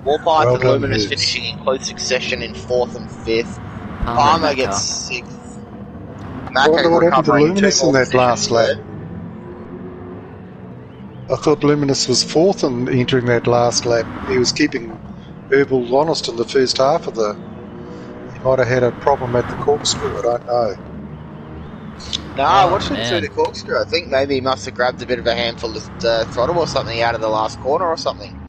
Warpath and Luminous finishing in close succession in 4th and 5th. Palmer gets 6th. I wonder what happened to Luminous in that last lap. I thought Luminous was 4th in entering that last lap. He was keeping Herbal honest in the first half of the... He might have had a problem at the corkscrew, I don't know. No, I watched him through the corkscrew. I think maybe he must have grabbed a bit of a handful of throttle or something out of the last corner or something.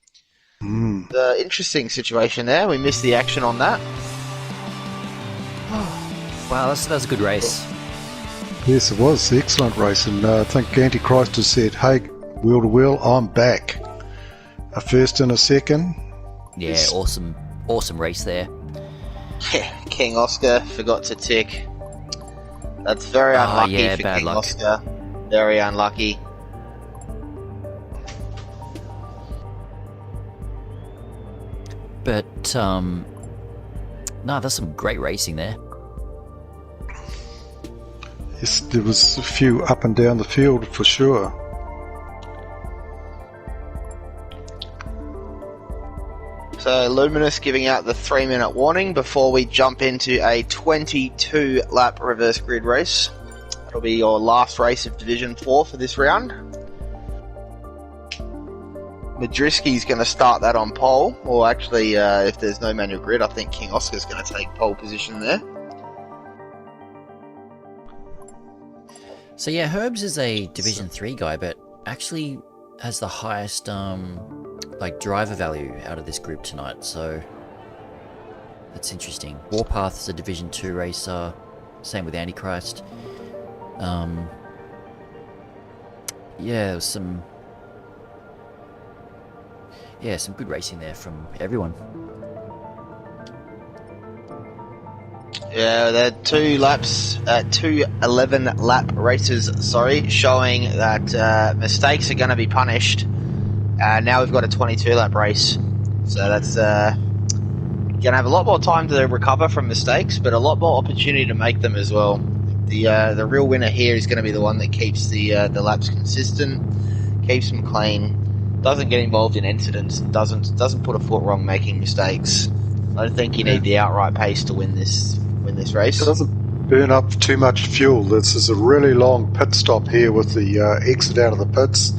The interesting situation there. We missed the action on that. Wow, that was a good race. Yes, it was. Excellent race. And I think Antichrist has said, hey, wheel to wheel, I'm back. A first and a second. Yeah, awesome race there. Yeah, King Oscar forgot to tick. That's very unlucky for King Oscar. Very unlucky. But, no, that's some great racing there. Yes, there was a few up and down the field for sure. So Luminous giving out the 3-minute warning before we jump into a 22-lap reverse grid race. That'll be your last race of Division 4 for this round. Madriski's going to start that on pole, or actually, if there's no manual grid, I think King Oscar's going to take pole position there. So yeah, Herbs is a Division 3 guy, but actually has the highest driver value out of this group tonight, so that's interesting. Warpath is a Division 2 racer, same with Antichrist. Yeah, there was some good racing there from everyone. Yeah, they're 2 11-lap races, showing that mistakes are going to be punished. Now we've got a 22-lap race, so that's going to have a lot more time to recover from mistakes, but a lot more opportunity to make them as well. The real winner here is going to be the one that keeps the laps consistent, keeps them clean, doesn't get involved in incidents, doesn't put a foot wrong making mistakes. I don't think you need the outright pace to win this race. It doesn't burn up too much fuel. This is a really long pit stop here with the exit out of the pits.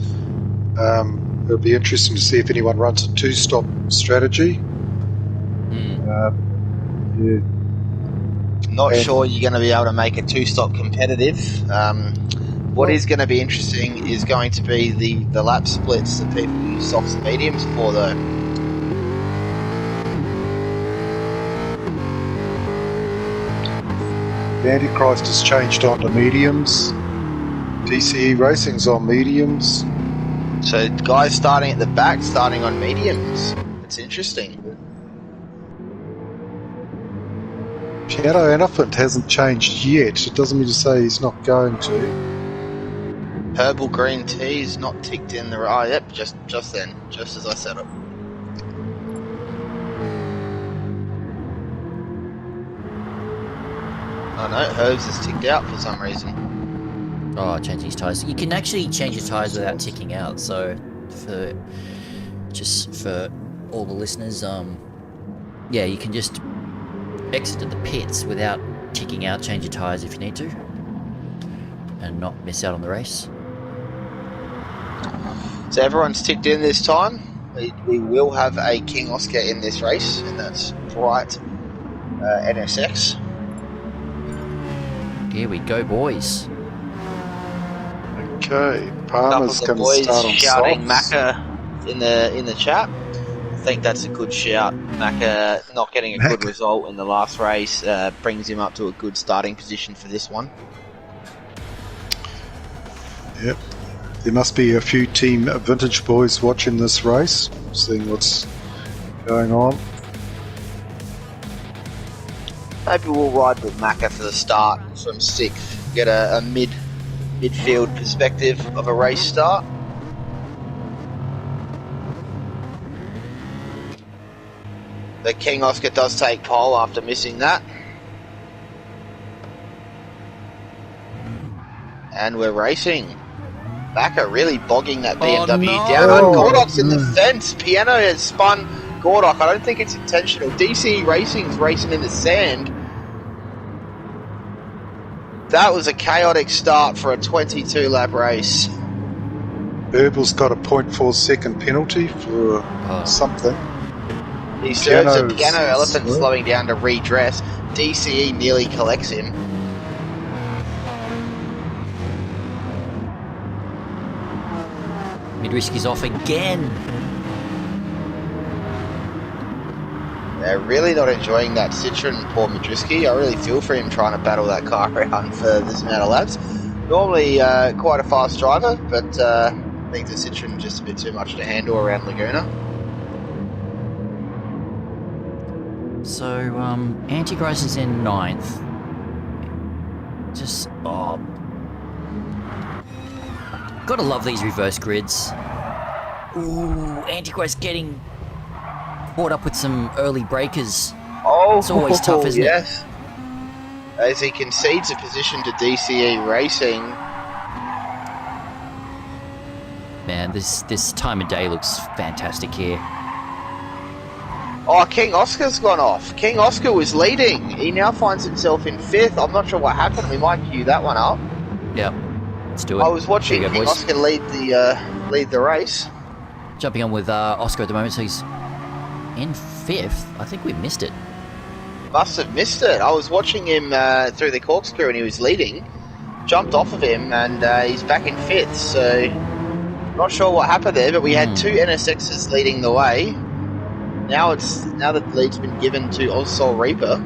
It'll be interesting to see if anyone runs a 2-stop strategy. Not sure you're going to be able to make a 2-stop competitive. What is going to be interesting is going to be the lap splits that people use softs and mediums for, though. The Antichrist has changed onto mediums. DCE Racing's on mediums. So guys starting at the back, starting on mediums. It's interesting. Piano Elephant hasn't changed yet. It doesn't mean to say he's not going to. Herbal green tea's not ticked in the... Oh, yep, just then. Just as I said it. Oh no, Herbs is ticked out for some reason. Oh, changing his tyres. You can actually change your tyres without ticking out, so for all the listeners, yeah, you can just exit the pits without ticking out, change your tyres if you need to, and not miss out on the race. So everyone's ticked in this time. We will have a King Oscar in this race, and that's right, NSX. Here we go, boys. Okay, Palmer's Couple going of to start boys on shouting softs. Macca in the chat. I think that's a good shout. Macca not getting a good result in the last race brings him up to a good starting position for this one. Yep. There must be a few Team Vintage boys watching this race, seeing what's going on. Maybe we'll ride with Macca for the start from 6th, get a midfield perspective of a race start. The King Oscar does take pole after missing that. And we're racing. Macca really bogging that BMW down. Oh, Gordok's in the fence. Piano has spun Gordok. I don't think it's intentional. DC Racing's racing in the sand. That was a chaotic start for a 22 lap race. Herbal's got a 0.4 second penalty for something. He serves a Piano's Piano Elephant slow. slowing down to redress. DCE nearly collects him. Midriski's off again. They're really not enjoying that Citroen, poor Madriski. I really feel for him trying to battle that car around for this amount of laps. Normally quite a fast driver, but I think the Citroen just a bit too much to handle around Laguna. So, Antichrist is in 9th. Just, gotta love these reverse grids. Ooh, Antichrist getting caught up with some early breakers. Oh, It's always tough, isn't it? yes. As he concedes a position to DCE Racing. Man, this time of day looks fantastic here. Oh, King Oscar's gone off. King Oscar was leading. He now finds himself in 5th. I'm not sure what happened. We might cue that one up. Yep, let's do it. I was watching Here you go, King boys. Oscar lead the race. Jumping on with Oscar at the moment, so he's in 5th. I think we missed it. Must have missed it. I was watching him through the corkscrew and he was leading. Jumped off of him and he's back in 5th. So not sure what happened there, but we had 2 NSXs leading the way. Now the lead's been given to Ozsol Reaper.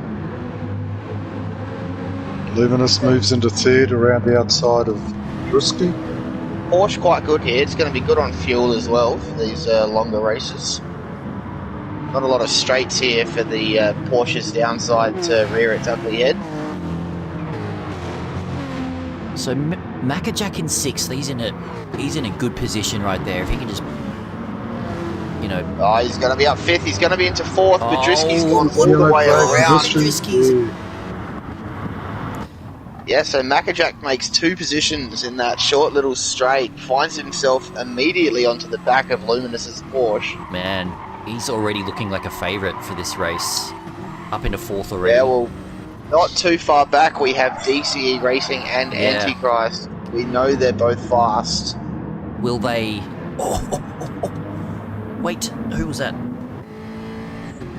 Luminous moves into 3rd around the outside of Drisky. Porsche quite good here. It's going to be good on fuel as well for these longer races. Not a lot of straights here for the Porsche's downside to rear its ugly head. So Maccajack in 6th. He's in a good position right there. If he can just, Oh, he's going to be up 5th. He's going to be into 4th. Oh, But Drisky's gone all the way around. Drisky's- Yeah, so Maccajack makes 2 positions in that short little straight. Finds himself immediately onto the back of Luminous's Porsche. Man, he's already looking like a favourite for this race. Up into 4th already. Yeah, well, not too far back we have DCE Racing and Yeah. Antichrist. We know they're both fast. Will they... Oh. Wait, who was that?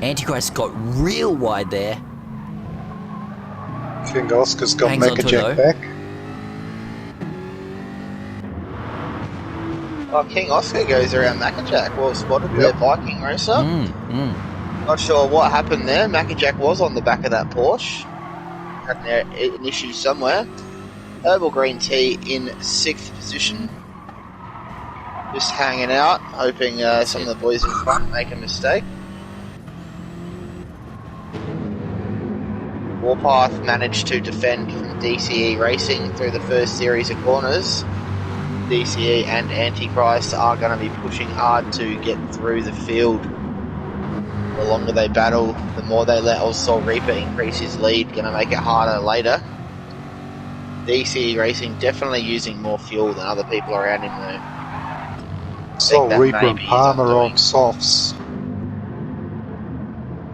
Antichrist got real wide there. King Oscar's got Hangs on to it, Maccajack though. back. Oh, King Oscar goes around Maccajack. Well spotted there, Viking racer. Not sure what happened there. Maccajack was on the back of that Porsche. Had an issue somewhere. Herbal Green Tea in 6th position. Just hanging out, hoping some of the boys in front make a mistake. Warpath managed to defend from DCE Racing through the first series of corners. DCE and Antichrist are going to be pushing hard to get through the field. The longer they battle, the more they let Ozsol Reaper increase his lead, going to make it harder later. DCE Racing definitely using more fuel than other people around him though. Sol Reaper and Palmer on softs.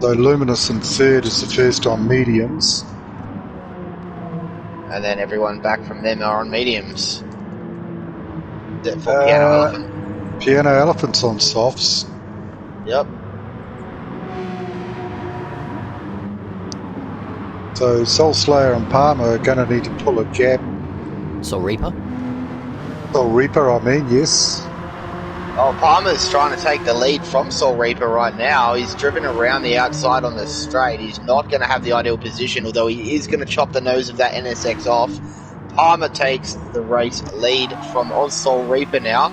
So Luminous in third is the first on mediums. And then everyone back from them are on mediums. Except for Piano Elephant. Piano Elephant's on softs. Yep. So Soul Slayer and Palmer are going to need to pull a gap. Soul Reaper? Soul Reaper, I mean, yes. Oh, Palmer's trying to take the lead from Soul Reaper right now. He's driven around the outside on the straight. He's not going to have the ideal position, although he is going to chop the nose of that NSX off. Palmer takes the race lead from Ozsol Reaper now.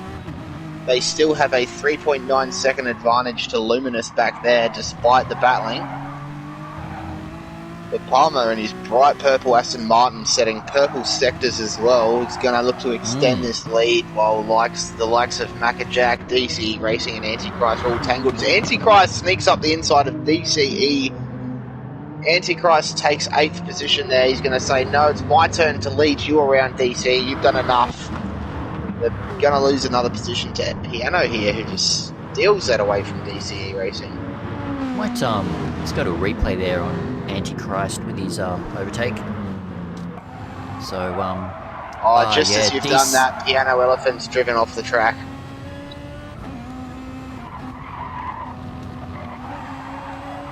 They still have a 3.9 second advantage to Luminous back there, despite the battling. But Palmer in his bright purple Aston Martin setting purple sectors as well. He's going to look to extend this lead while the likes of Maccajack, DCE Racing and Antichrist are all tangled. As Antichrist sneaks up the inside of DCE. Antichrist takes 8th position there. He's going to say, no, it's my turn to lead you around DCE. You've done enough. They're going to lose another position to Piano here, who just steals that away from DCE Racing. Might let's go to a replay there on Antichrist with his overtake. So just as you've done that, Piano Elephant's driven off the track.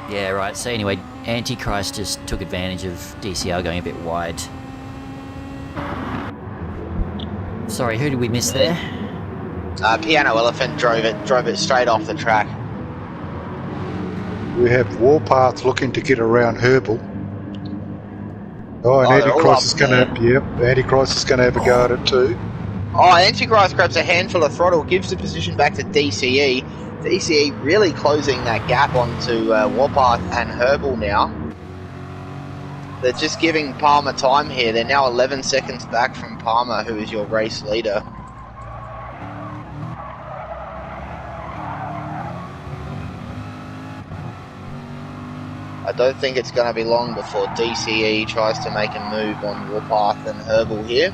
Yeah, right. So anyway, Antichrist just took advantage of DCR going a bit wide. Sorry, who did we miss there? Piano Elephant drove it straight off the track. We have Warpath looking to get around Herbal. Oh, and Antichrist is going to, Antichrist is going to have a go at it too. Oh, Antichrist grabs a handful of throttle, gives the position back to DCE. DCE really closing that gap onto Warpath and Herbal now. They're just giving Palmer time here. They're now 11 seconds back from Palmer, who is your race leader. I don't think it's going to be long before DCE tries to make a move on Warpath and Herbal here.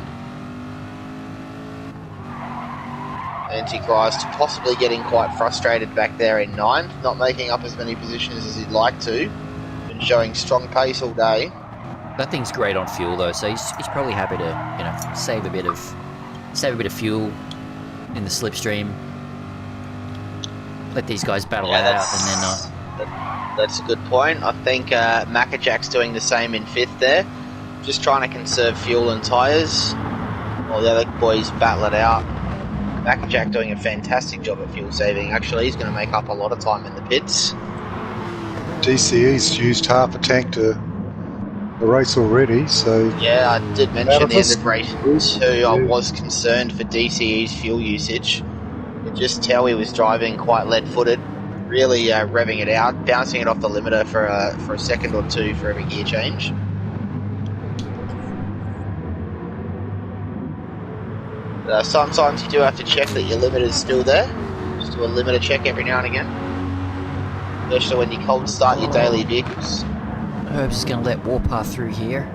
Antichrist possibly getting quite frustrated back there in 9th, not making up as many positions as he'd like to. Been showing strong pace all day. That thing's great on fuel though, so he's probably happy to save a bit of fuel in the slipstream. Let these guys battle it out, and then. That's a good point. I think Maccajack's doing the same in 5th there. Just trying to conserve fuel and tyres while the other boys battle it out. Maccajack doing a fantastic job at fuel saving. Actually, he's going to make up a lot of time in the pits. DCE's used half a tank to the race already, so... Yeah, I did mention the end of race 2. I was concerned for DCE's fuel usage. You could just tell he was driving quite lead-footed. Really revving it out, bouncing it off the limiter for a second or two for every gear change. Sometimes you do have to check that your limiter's still there. Just do a limiter check every now and again. Especially when you cold start your daily vehicles. Herb's just going to let Warpath through here.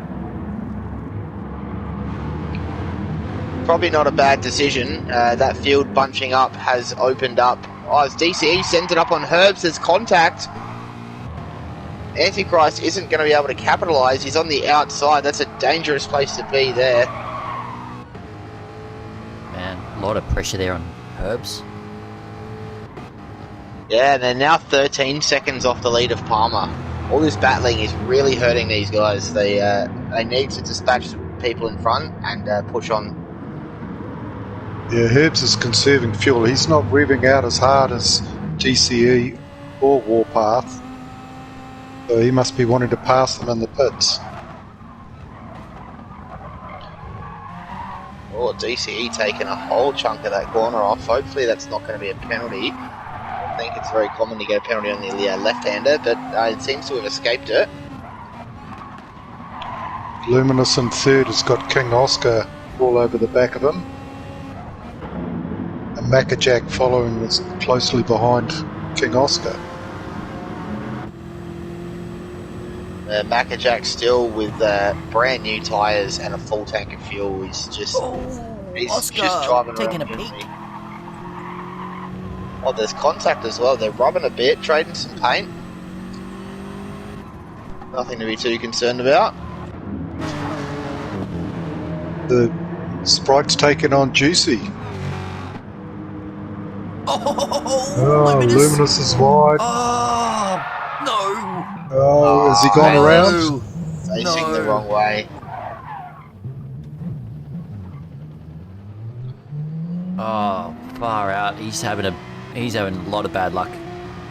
Probably not a bad decision. That field bunching up has opened up. Oh, as DCE sends it up on Herbs as contact. Antichrist isn't going to be able to capitalise. He's on the outside. That's a dangerous place to be there. Man, a lot of pressure there on Herbs. Yeah, and they're now 13 seconds off the lead of Palmer. All this battling is really hurting these guys. They need to dispatch people in front and push on. Yeah, Herbs is conserving fuel. He's not revving out as hard as DCE or Warpath. So he must be wanting to pass them in the pits. Oh, DCE taking a whole chunk of that corner off. Hopefully that's not going to be a penalty. I think it's very common to get a penalty on the left-hander, but it seems to have escaped it. Luminous in 3rd has got King Oscar all over the back of him. Maccajack following was closely behind King Oscar. Maccajack still with brand new tyres and a full tank of fuel. He's just driving taking around a peek. Oh, there's contact as well. They're rubbing a bit, trading some paint. Nothing to be too concerned about. The Sprite's taken on Juicy. Oh, Luminous is wide. Oh, no. Oh, has he gone no. around? Facing the wrong way. Oh, far out. He's having a lot of bad luck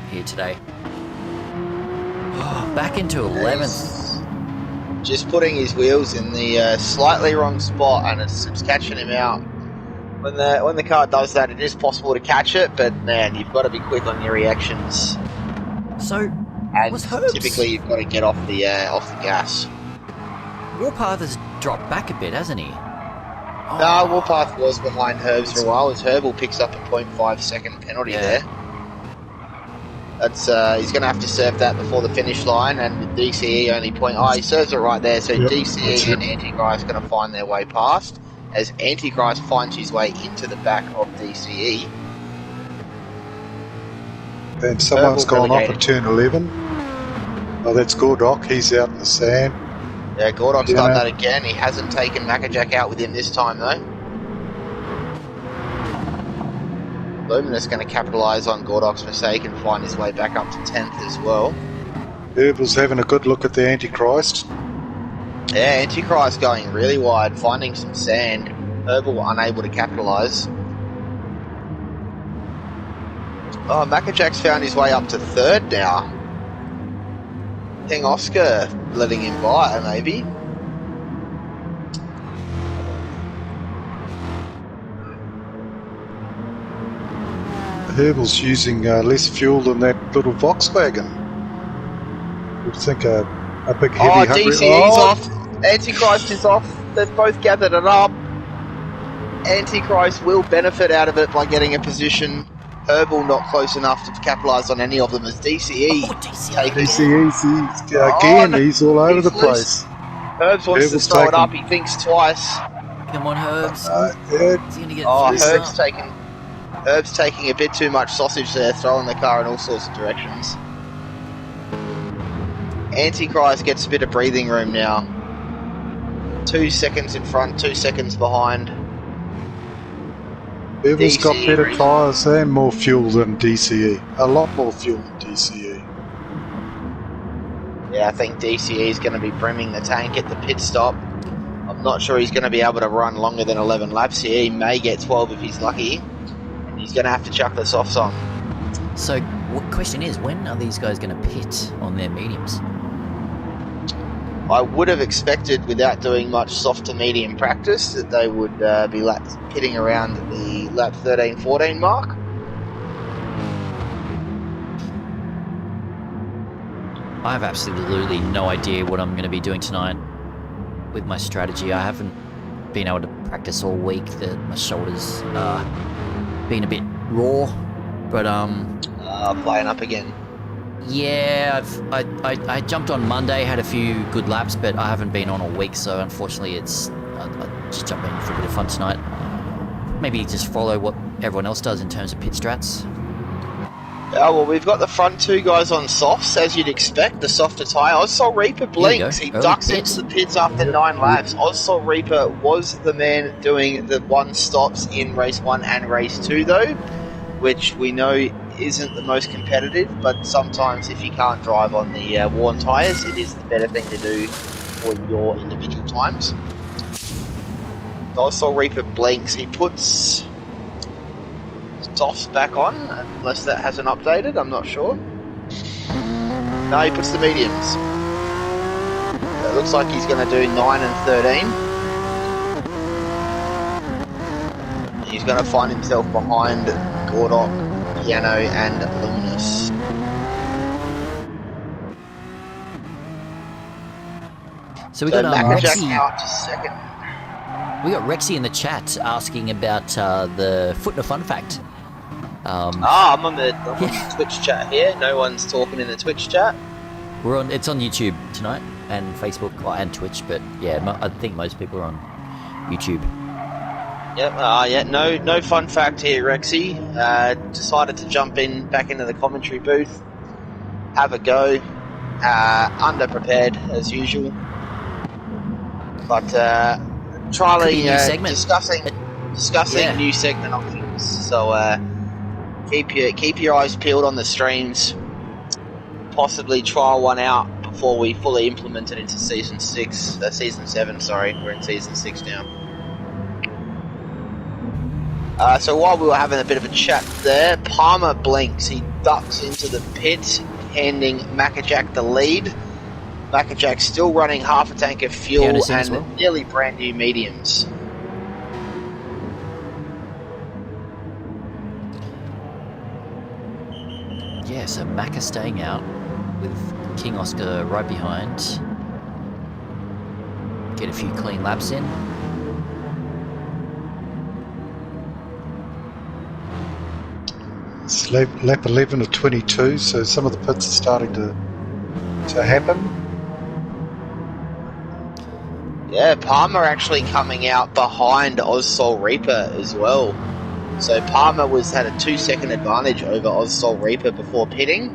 here today. Oh, back into 11th. Just putting his wheels in the slightly wrong spot, and it's catching him out. When the car does that, it is possible to catch it, but man, you've got to be quick on your reactions. So, And was Herbs? typically, you've got to get off the gas. Warpath has dropped back a bit, hasn't he? No, Warpath was behind Herbs for a while, as Herbal picks up a 0.5 second penalty there. That's he's going to have to serve that before the finish line, and with DCE only he serves it right there, so DCE and Antichrist going to find their way past, as Antichrist finds his way into the back of DCE. And someone's gone off at turn 11. Oh, that's Gordock. He's out in the sand. Yeah, Gordock's done that again. He hasn't taken Maccajack out with him this time, though. Luminous going to capitalise on Gordock's mistake and find his way back up to 10th as well. Herbal's having a good look at the Antichrist. Yeah, Antichrist going really wide, finding some sand. Herbal unable to capitalise. Oh, Maccajack's found his way up to 3rd now. King Oscar letting him by, maybe. Herbal's using less fuel than that little Volkswagen. You'd think a big heavy... DCE's off. Antichrist is off. They've both gathered it up. Antichrist will benefit out of it by getting a position. Herbal not close enough to capitalise on any of them, as DCE he's all over the place. Herbs wants to throw it up, he thinks twice. Come on, Herbs. Is he gonna get Herb's taking a bit too much sausage there, throwing the car in all sorts of directions. Antichrist gets a bit of breathing room now. 2 seconds in front, 2 seconds behind. Herbal's got better tyres and more fuel than DCE. A lot more fuel than DCE. Yeah, I think DCE is going to be brimming the tank at the pit stop. I'm not sure he's going to be able to run longer than 11 laps here. He may get 12 if he's lucky. And he's going to have to chuck the softs on. So, the question is, when are these guys going to pit on their mediums? I would have expected, without doing much soft to medium practice, that they would be pitting around the lap 13-14 mark. I have absolutely no idea what I'm going to be doing tonight with my strategy. I haven't been able to practice all week. My shoulders been a bit raw, but Flying up again. yeah, I jumped on Monday, had a few good laps, but I haven't been on all week, so unfortunately I just jumped in for a bit of fun tonight. Maybe just follow what everyone else does in terms of pit strats. Yeah, well, we've got the front two guys on softs, as you'd expect, the softer tyre. Ozsol Reaper blinks. He ducks into the pits after 9 laps. Ozsol Reaper was the man doing the 1 stops in race 1 and race 2, though, which we know isn't the most competitive, but sometimes if you can't drive on the worn tyres, it is the better thing to do for your individual times. Ozsol Reaper blinks. He puts softs back on, unless that hasn't updated, I'm not sure. No, he puts the mediums. It looks like he's going to do 9 and 13. He's going to find himself behind Gordock, Piano and Luminous. So we got Maccajack Rexy. out to second. We got Rexy in the chat asking about the Footner fun fact. I'm on the Twitch chat here. No one's talking in the Twitch chat. It's on YouTube tonight and Facebook and Twitch, but yeah, I think most people are on YouTube. Yep. No fun fact here, Rexy. Decided to jump back into the commentary booth, have a go. Underprepared as usual, but trialing, discussing new segment options. So keep your eyes peeled on the streams. Possibly trial one out before we fully implement it into season 7. Sorry, we're in season 6 now. So while we were having a bit of a chat there, Palmer blinks. He ducks into the pit, handing Maccajack the lead. Maccajack still running half a tank of fuel and nearly brand new mediums. Yeah, so Macca staying out with King Oscar right behind. Get a few clean laps in. It's lap 11 of 22, so some of the pits are starting to happen. Yeah, Palmer actually coming out behind Ozsol Reaper as well. So Palmer had a 2-second advantage over Ozsol Reaper before pitting.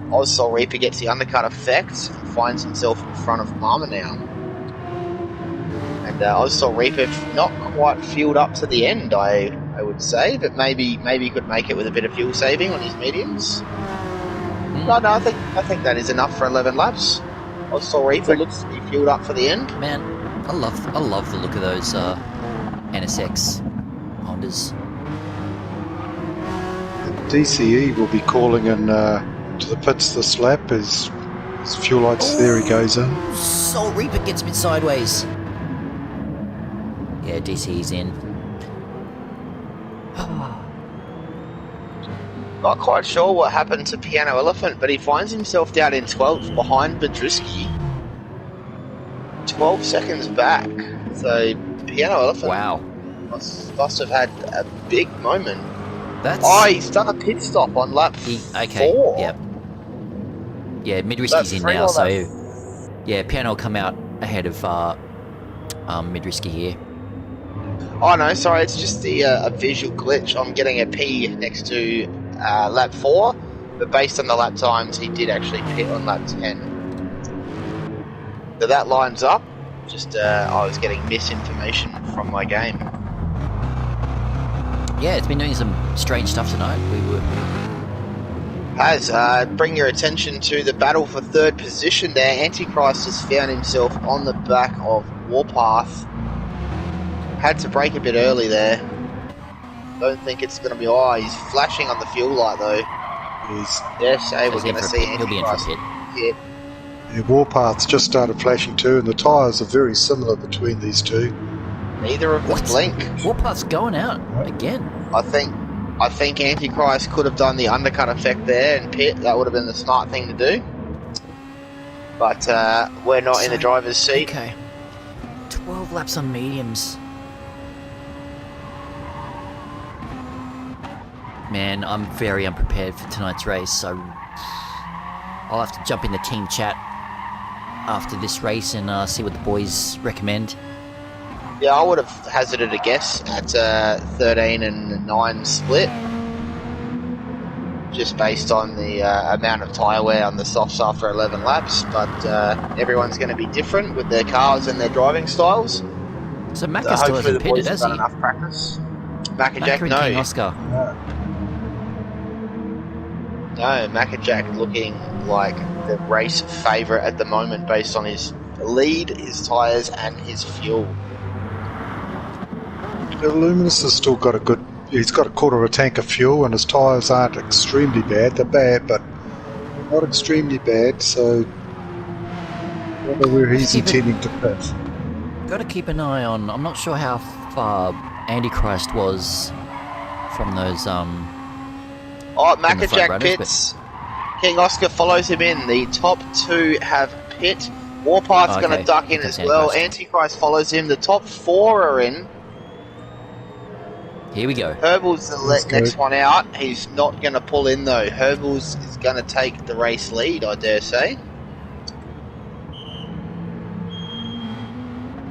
Ozsol Reaper gets the undercut effect and finds himself in front of Palmer now. And Ozsol Reaper not quite fueled up to the end, I would say, but maybe he could make it with a bit of fuel saving on his mediums. No, I think that is enough for 11 laps. Ozsol Reaper looks to be fueled up for the end. Man, I love the look of those NSX Hondas. DCE will be calling in to the pits this lap as fuel lights. There he goes in. Sol Reaper gets a bit sideways. Yeah, DCE's in. Not quite sure what happened to Piano Elephant, but he finds himself down in 12th behind Badrisky. 12 seconds back. So Piano Elephant must have had a big moment. He's done a pit stop on lap 4. Yep. Yeah, Midrisky's in now, so yeah, Piano will come out ahead of Midrisky here. Oh no, sorry, it's just a visual glitch. I'm getting a P next to lap 4, but based on the lap times, he did actually pit on lap 10. So that lines up. Just I was getting misinformation from my game. Yeah, it's been doing some strange stuff tonight. Bring your attention to the battle for third position there. Antichrist has found himself on the back of Warpath. Had to brake a bit early there. Don't think it's going to be... he's flashing on the fuel light though. We're going to see Antichrist. He'll be in for a hit. Yeah, Warpath's just started flashing too, and the tyres are very similar between these two. Neither of them blink. Warpath's going out again. I think Antichrist could have done the undercut effect there and pit. That would have been the smart thing to do. But we're not in the driver's seat. Okay. 12 laps on mediums. Man, I'm very unprepared for tonight's race, so I'll have to jump in the team chat after this race and see what the boys recommend. Yeah, I would have hazarded a guess at 13 and 9 split, just based on the amount of tyre wear on the softs after 11 laps, but everyone's going to be different with their cars and their driving styles. So Macca still hasn't pitted, has he? Enough practice. Maccajack, no. King Oscar. No, Maccajack looking like the race favourite at the moment based on his lead, his tyres and his fuel. Luminous has still got he's got a quarter of a tank of fuel and his tyres aren't extremely bad. They're bad, but not extremely bad, so I don't know where he's intending to pit. Got to keep an eye on... I'm not sure how far Antichrist was from those... Maccajack pits. King Oscar follows him in. The top two have pit. Warpath's going to duck in as well. Antichrist follows him. The top 4 are in. Here we go. Herbal's the Let's next go. one out. He's not going to pull in though. Herbal's is going to take the race lead, I dare say.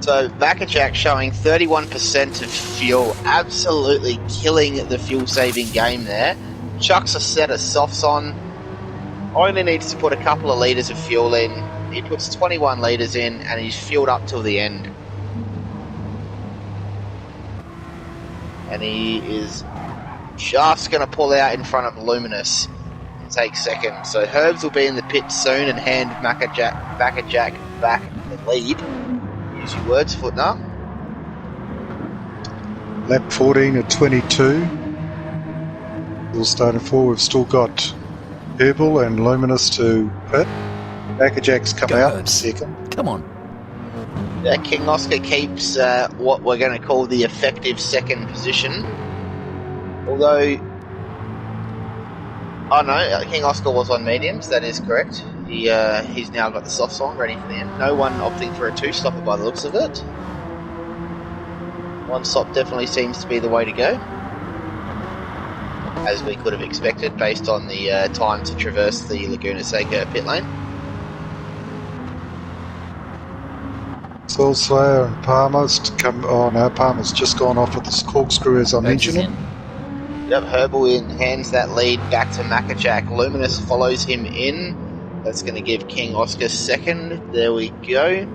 So Backerjack showing 31% of fuel, absolutely killing the fuel-saving game there. Chucks a set of softs on. Only needs to put a couple of litres of fuel in. He puts 21 litres in, and he's fueled up till the end. And he is just going to pull out in front of Luminous and take second. So Herbs will be in the pit soon and hand Backerjack back the lead. Use your words, Footner. Lap 14 at 22. We'll start at 4. We've still got Herbal and Luminous to pit. Backerjack's come Go out Herbs. second. Come on. King Oscar keeps what we're going to call the effective second position. Although, oh no, King Oscar was on mediums, that is correct. He's now got the softs on, ready for the end. No one opting for a two-stopper by the looks of it. One stop definitely seems to be the way to go, as we could have expected based on the time to traverse the Laguna Seca pit lane. Soul Slayer and Palmer's to come. Oh no, Palmer's just gone off with this corkscrew as I Herbs is mentioned in. him. Yep, Herbal hands that lead back to Mackerjack. Luminous follows him in. That's going to give King Oscar second. There we go.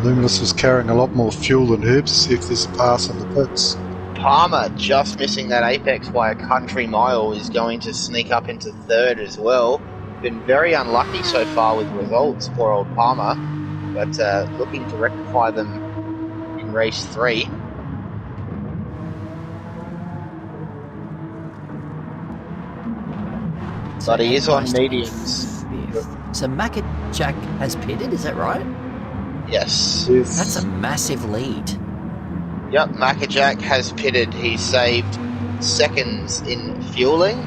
Luminous was carrying a lot more fuel than Herbs. See if there's a pass in the pits. Palmer just missing that apex by a country mile is going to sneak up into third as well. Been very unlucky so far with results, poor old Palmer, but looking to rectify them in race 3. But he is on mediums. So Mackerjack has pitted, is that right? Yes. That's a massive lead. Yep, Mackerjack has pitted. He saved seconds in fueling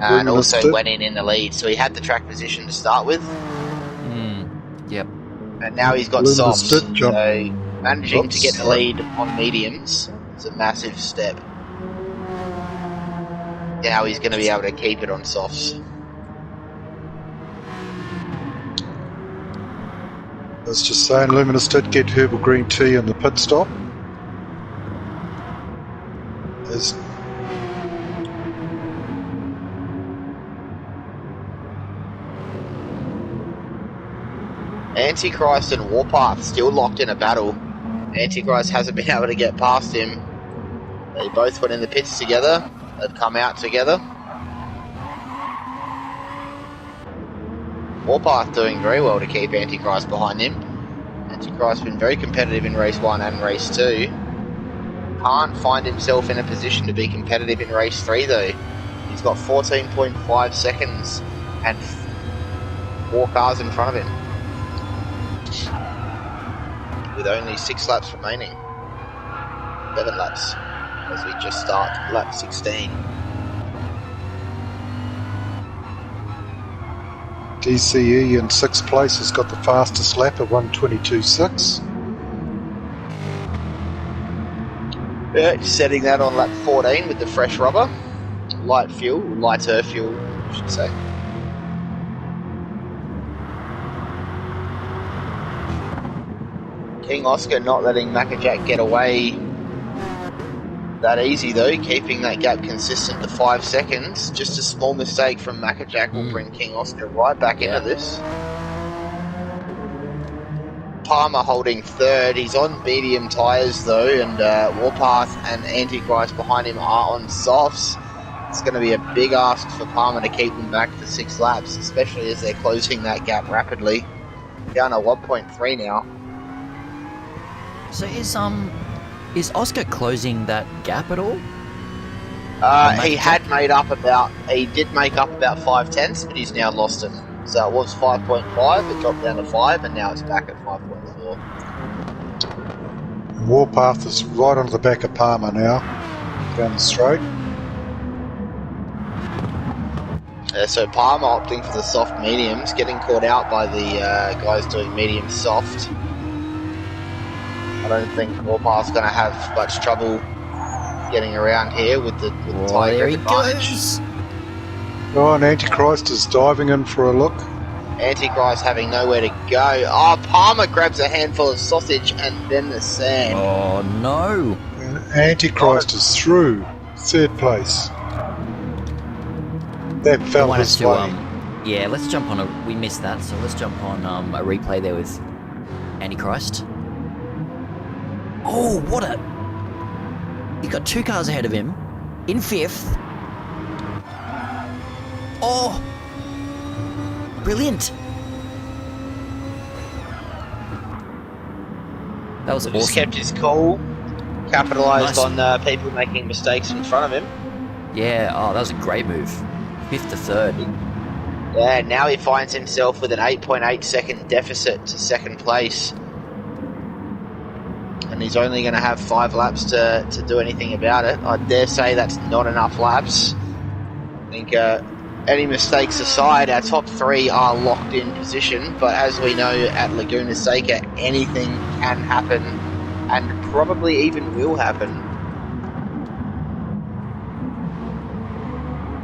and Luminous also did. went in the lead. So he had the track position to start with. Yep. And now he's got Luminous softs. did jump. So managing to Oops, get the sorry. lead on mediums is a massive step. Now he's going to be able to keep it on softs. I was just saying, Luminous did get Herbal Green Tea in the pit stop. As Antichrist and Warpath still locked in a battle. Antichrist hasn't been able to get past him. They both went in the pits together. They've come out together. Warpath doing very well to keep Antichrist behind him. Antichrist's been very competitive in race 1 and race 2. Can't find himself in a position to be competitive in race 3 though. He's got 14.5 seconds and 4 cars in front of him, with only 6 laps remaining. 7 laps as we just start lap 16. DCE in 6th place has got the fastest lap at 1:22.6. Yeah, setting that on lap 14 with the fresh rubber. Lighter fuel, I should say. King Oscar not letting Mackerjack get away that easy though, keeping that gap consistent to 5 seconds. Just a small mistake from Mackerjack will bring King Oscar right back into this. Palmer holding third. He's on medium tyres though, and Warpath and Antichrist behind him are on softs. It's going to be a big ask for Palmer to keep them back for 6 laps, especially as they're closing that gap rapidly. Down to 1.3 now. So is Oscar closing that gap at all? He did make up about 5 tenths, but he's now lost it. So it was 5.5, it dropped down to 5, and now it's back at 5.4. Warpath is right onto the back of Palmer now, down the straight. So Palmer opting for the soft mediums, getting caught out by the guys doing medium soft. I don't think Warpath's going to have much trouble getting around here with the tyre there he grip advantage. goes. Oh, and Antichrist is diving in for a look. Antichrist having nowhere to go. Oh, Palmer grabs a handful of sausage and then the sand. Oh no. And Antichrist is through 3rd place. That I fell wanted his to, way. yeah, let's jump on we missed that, so let's jump on a replay there with Antichrist. Oh, what a... He's got 2 cars ahead of him, in 5th. Oh! Brilliant! That was Just awesome. kept his cool, capitalised Nice. on people making mistakes in front of him. Yeah, oh, that was a great move. 5th to 3rd. Yeah, now he finds himself with an 8.8 second deficit to 2nd place. And he's only going to have 5 laps to do anything about it. I dare say that's not enough laps. I think any mistakes aside, our top 3 are locked in position. But as we know at Laguna Seca, anything can happen and probably even will happen.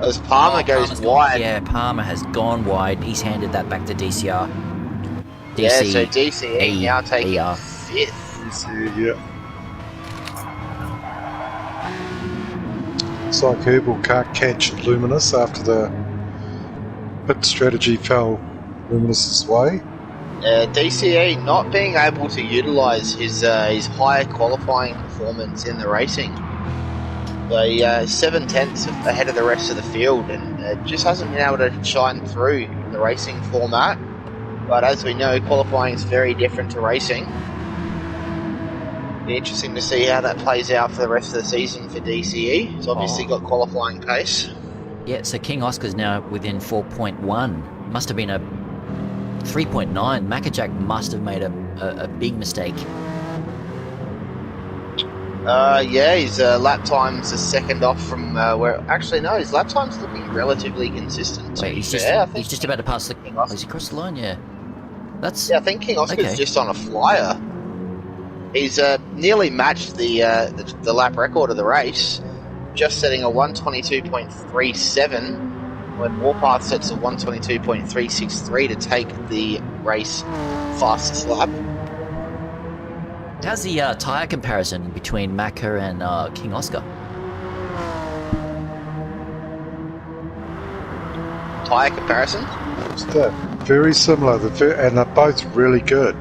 As Palmer goes Palmer's wide. Yeah, Palmer has gone wide. He's handed that back to DCR. Yeah, so DCE now taking ER. 5th. Yeah. Looks like Herbal can't catch Luminous after the pit strategy fell Luminous's way. DCE not being able to utilise his higher qualifying performance in the racing. They 7/10 ahead of the rest of the field, and just hasn't been able to shine through in the racing format. But as we know, qualifying is very different to racing. Be interesting to see how that plays out for the rest of the season for DCE. He's obviously got qualifying pace. Yeah, so King Oscar's now within 4.1. Must have been a 3.9. Maccajack must have made a big mistake. Yeah, his lap time's a second off from where... Actually, no, his lap time's looking relatively consistent. Wait, he's just about to pass the... Oh, is he across the line? Yeah. That's... Yeah, I think King Oscar's okay. just on a flyer. He's nearly matched the lap record of the race, just setting a 122.37 when Warpath sets a 122.363 to take the race fastest lap. How's the tyre comparison between Macca and King Oscar? Tyre comparison? They're very similar, and they're both really good.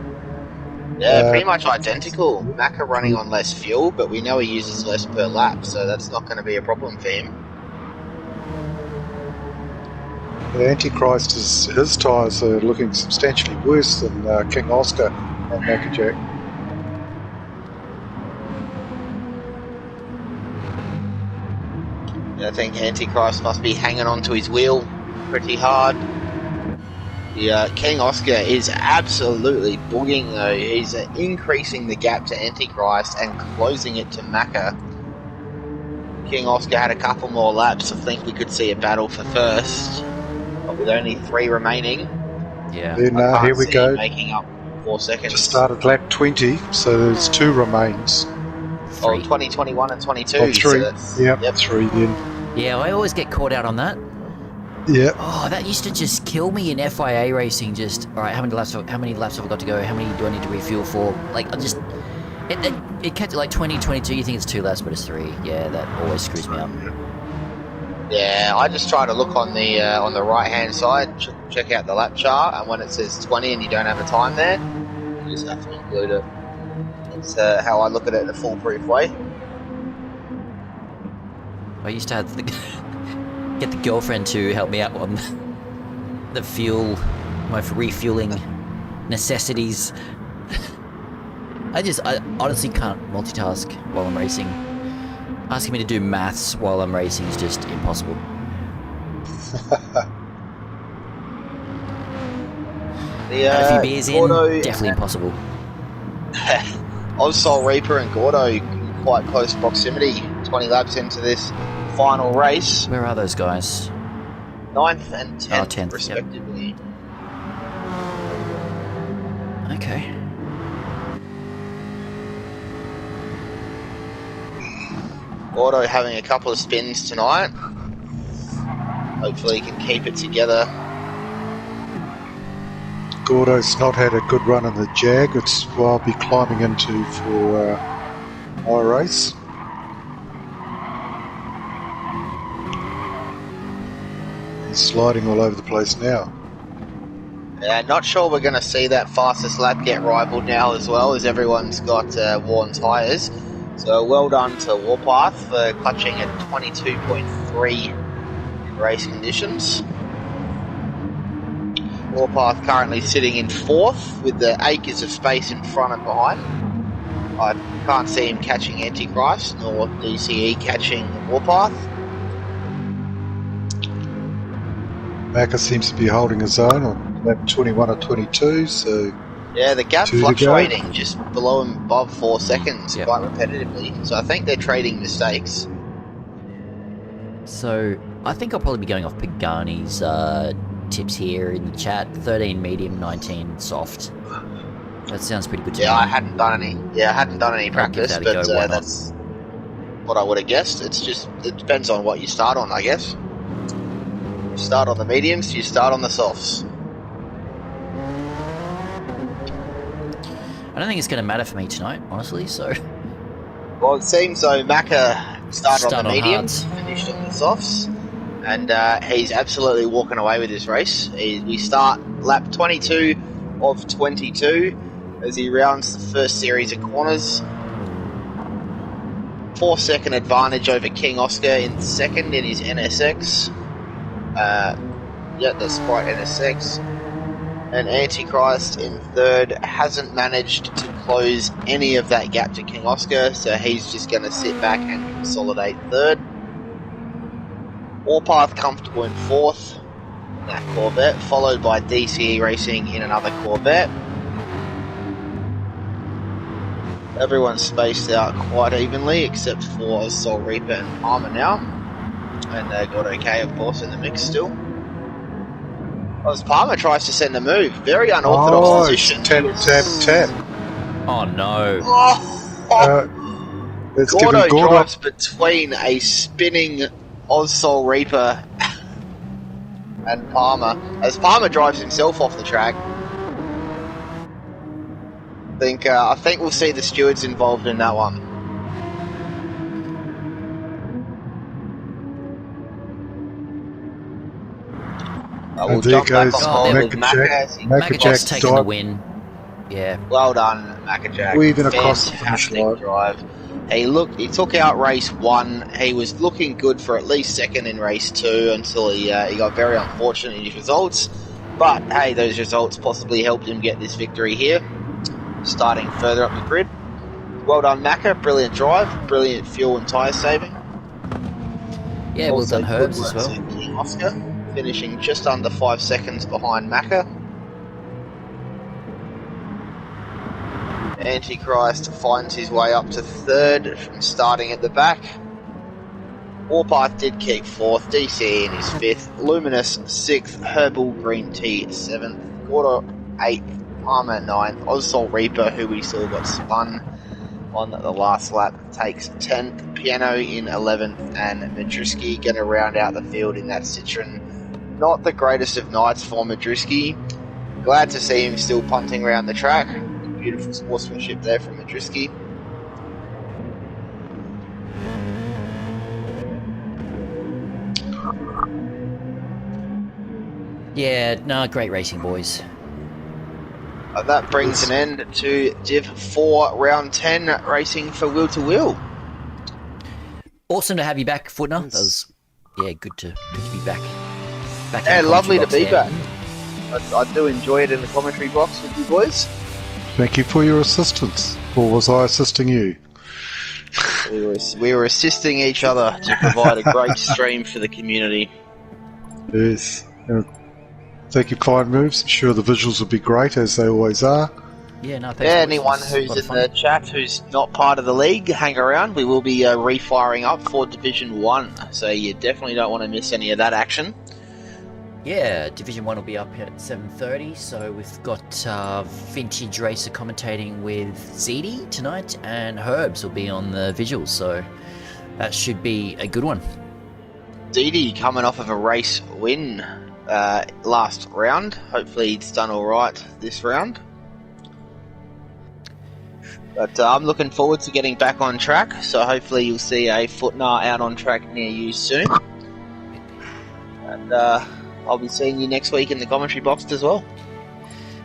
Yeah, pretty much identical. Macca running on less fuel, but we know he uses less per lap, so that's not going to be a problem for him. The Antichrist, his tyres are looking substantially worse than King Oscar and Maccajack. I think Antichrist must be hanging onto his wheel pretty hard. Yeah, King Oscar is absolutely booging though. He's increasing the gap to Antichrist and closing it to Macca. King Oscar had a couple more laps. I think we could see a battle for first, but with only 3 remaining. Yeah. Then here we go. Making up 4 seconds. Just started lap 20, so there's 2 remains. Oh, 20, 21 and 22. Oh, 3. So yep, 3 then. Yeah, I always get caught out on that. Yeah. Oh, that used to just kill me in FIA racing. Just, all right, how many laps have I got to go? How many do I need to refuel for? Like, I just... It kept it like 20, 22. You think it's 2 laps, but it's 3. Yeah, that always screws me up. Yeah, I just try to look on the right hand side, check out the lap chart, and when it says 20 and you don't have a time there, you just have to include it. That's how I look at it in a foolproof way. I used to have get the girlfriend to help me out on the fuel, my refueling necessities. I honestly can't multitask while I'm racing. Asking me to do maths while I'm racing is just impossible. Had a few beers Gordo, in, definitely impossible. Ozsol Reaper and Gordo in quite close proximity, 20 laps into this final race. Where are those guys? 9th and 10th, 10th, respectively. Yep. Okay. Gordo having a couple of spins tonight. Hopefully he can keep it together. Gordo's not had a good run in the Jag, which is what I'll be climbing into for my race. He's sliding all over the place now. Not sure we're going to see that fastest lap get rivaled now as well, as everyone's got worn tyres. So well done to Warpath for clutching at 22.3 in race conditions. Warpath currently sitting in 4th with the acres of space in front and behind. I can't see him catching Antichrist nor DCE catching Warpath. Macca seems to be holding his own on lap 21 or 22, so... Yeah, the gap Two to fluctuating just below and above 4 seconds Yep. quite repetitively. So I think they're trading mistakes. So I think I'll probably be going off Pagani's tips here in the chat. 13 medium, 19 soft. That sounds pretty good to me. I hadn't done any. Yeah, I hadn't done any practice, that a but go, why not? that's what I would have guessed. It depends on what you start on, I guess. You start on the mediums, you start on the softs. I don't think it's going to matter for me tonight, honestly, so... Well, it seems so. Macca started on the on mediums, hards. finished on the softs, and he's absolutely walking away with his race. We start lap 22 of 22 as he rounds the first series of corners. 4-second advantage over King Oscar in second in his NSX. The Sprite NSX. And Antichrist in third hasn't managed to close any of that gap to King Oscar, so he's just going to sit back and consolidate third. Warpath comfortable in fourth in that Corvette, followed by DCE Racing in another Corvette. Everyone's spaced out quite evenly except for Soul Reaper and Palmer now. And got OK, of course, in the mix still. As Palmer tries to send a move, very unorthodox position. Tap. Oh no. Let's Gordo give him Gordo. drives between a spinning Soul Reaper and Palmer, as Palmer drives himself off the track. I think we'll see the stewards involved in that one. We'll And there jump back goes on board with Macca Macca Jack. as he- Macca Jack's Jack's taking the dive. win. Yeah. Well done, Macca. Weaving across the finish Fantastic line. drive. He took out race 1. He was looking good for at least second in race 2 until he got very unfortunate in his results. But hey, those results possibly helped him get this victory here, starting further up the grid. Well done, Macca. Brilliant drive, brilliant fuel and tyre saving. Yeah, well Also done, good Herbs, as work well. to King Oscar, finishing just under 5 seconds behind Macca. Antichrist finds his way up to third from starting at the back. Warpath did keep fourth, DC in his fifth, Luminous sixth, Herbal Green Tea seventh, Gordo eighth, Palmer ninth, Ozsol Reaper, who we saw got spun on the last lap, takes 10th, Piano in 11th, and Madruski going to round out the field in that Citroen. Not the greatest of nights for Madruski. Glad to see him still punting around the track. Beautiful sportsmanship there from Madruski. Yeah, no, great racing, boys. That brings an end to Div 4 Round 10 racing for Wheel to Wheel. Awesome to have you back, Footner. That was, yeah, good to be back. Back in Yeah, the lovely to commentary be box, back. I do enjoy it in the commentary box with you boys. Thank you for your assistance. Or was I assisting you? We were assisting each other to provide a great stream for the community. Yes. Thank you, Fine Moves. I'm sure the visuals will be great, as they always are. Yeah, no, thanks. Yeah, boys. anyone It was a who's lot of in fun. the chat who's not part of the league, hang around. We will be refiring up for Division 1, so you definitely don't want to miss any of that action. Yeah, Division 1 will be up at 7:30, so we've got Vintage Racer commentating with ZD tonight, and Herbs will be on the visuals, so That should be a good one. Didi coming off of a race win last round. Hopefully he's done all right this round. But I'm looking forward to getting back on track, so hopefully you'll see a Footnar out on track near you soon. And I'll be seeing you next week in the commentary box as well.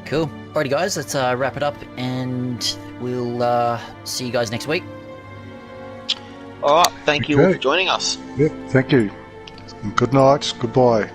Cool. Alrighty, guys, let's wrap it up, and we'll see you guys next week. All right, thank you all for joining us. Yep, thank you. Good night. Goodbye.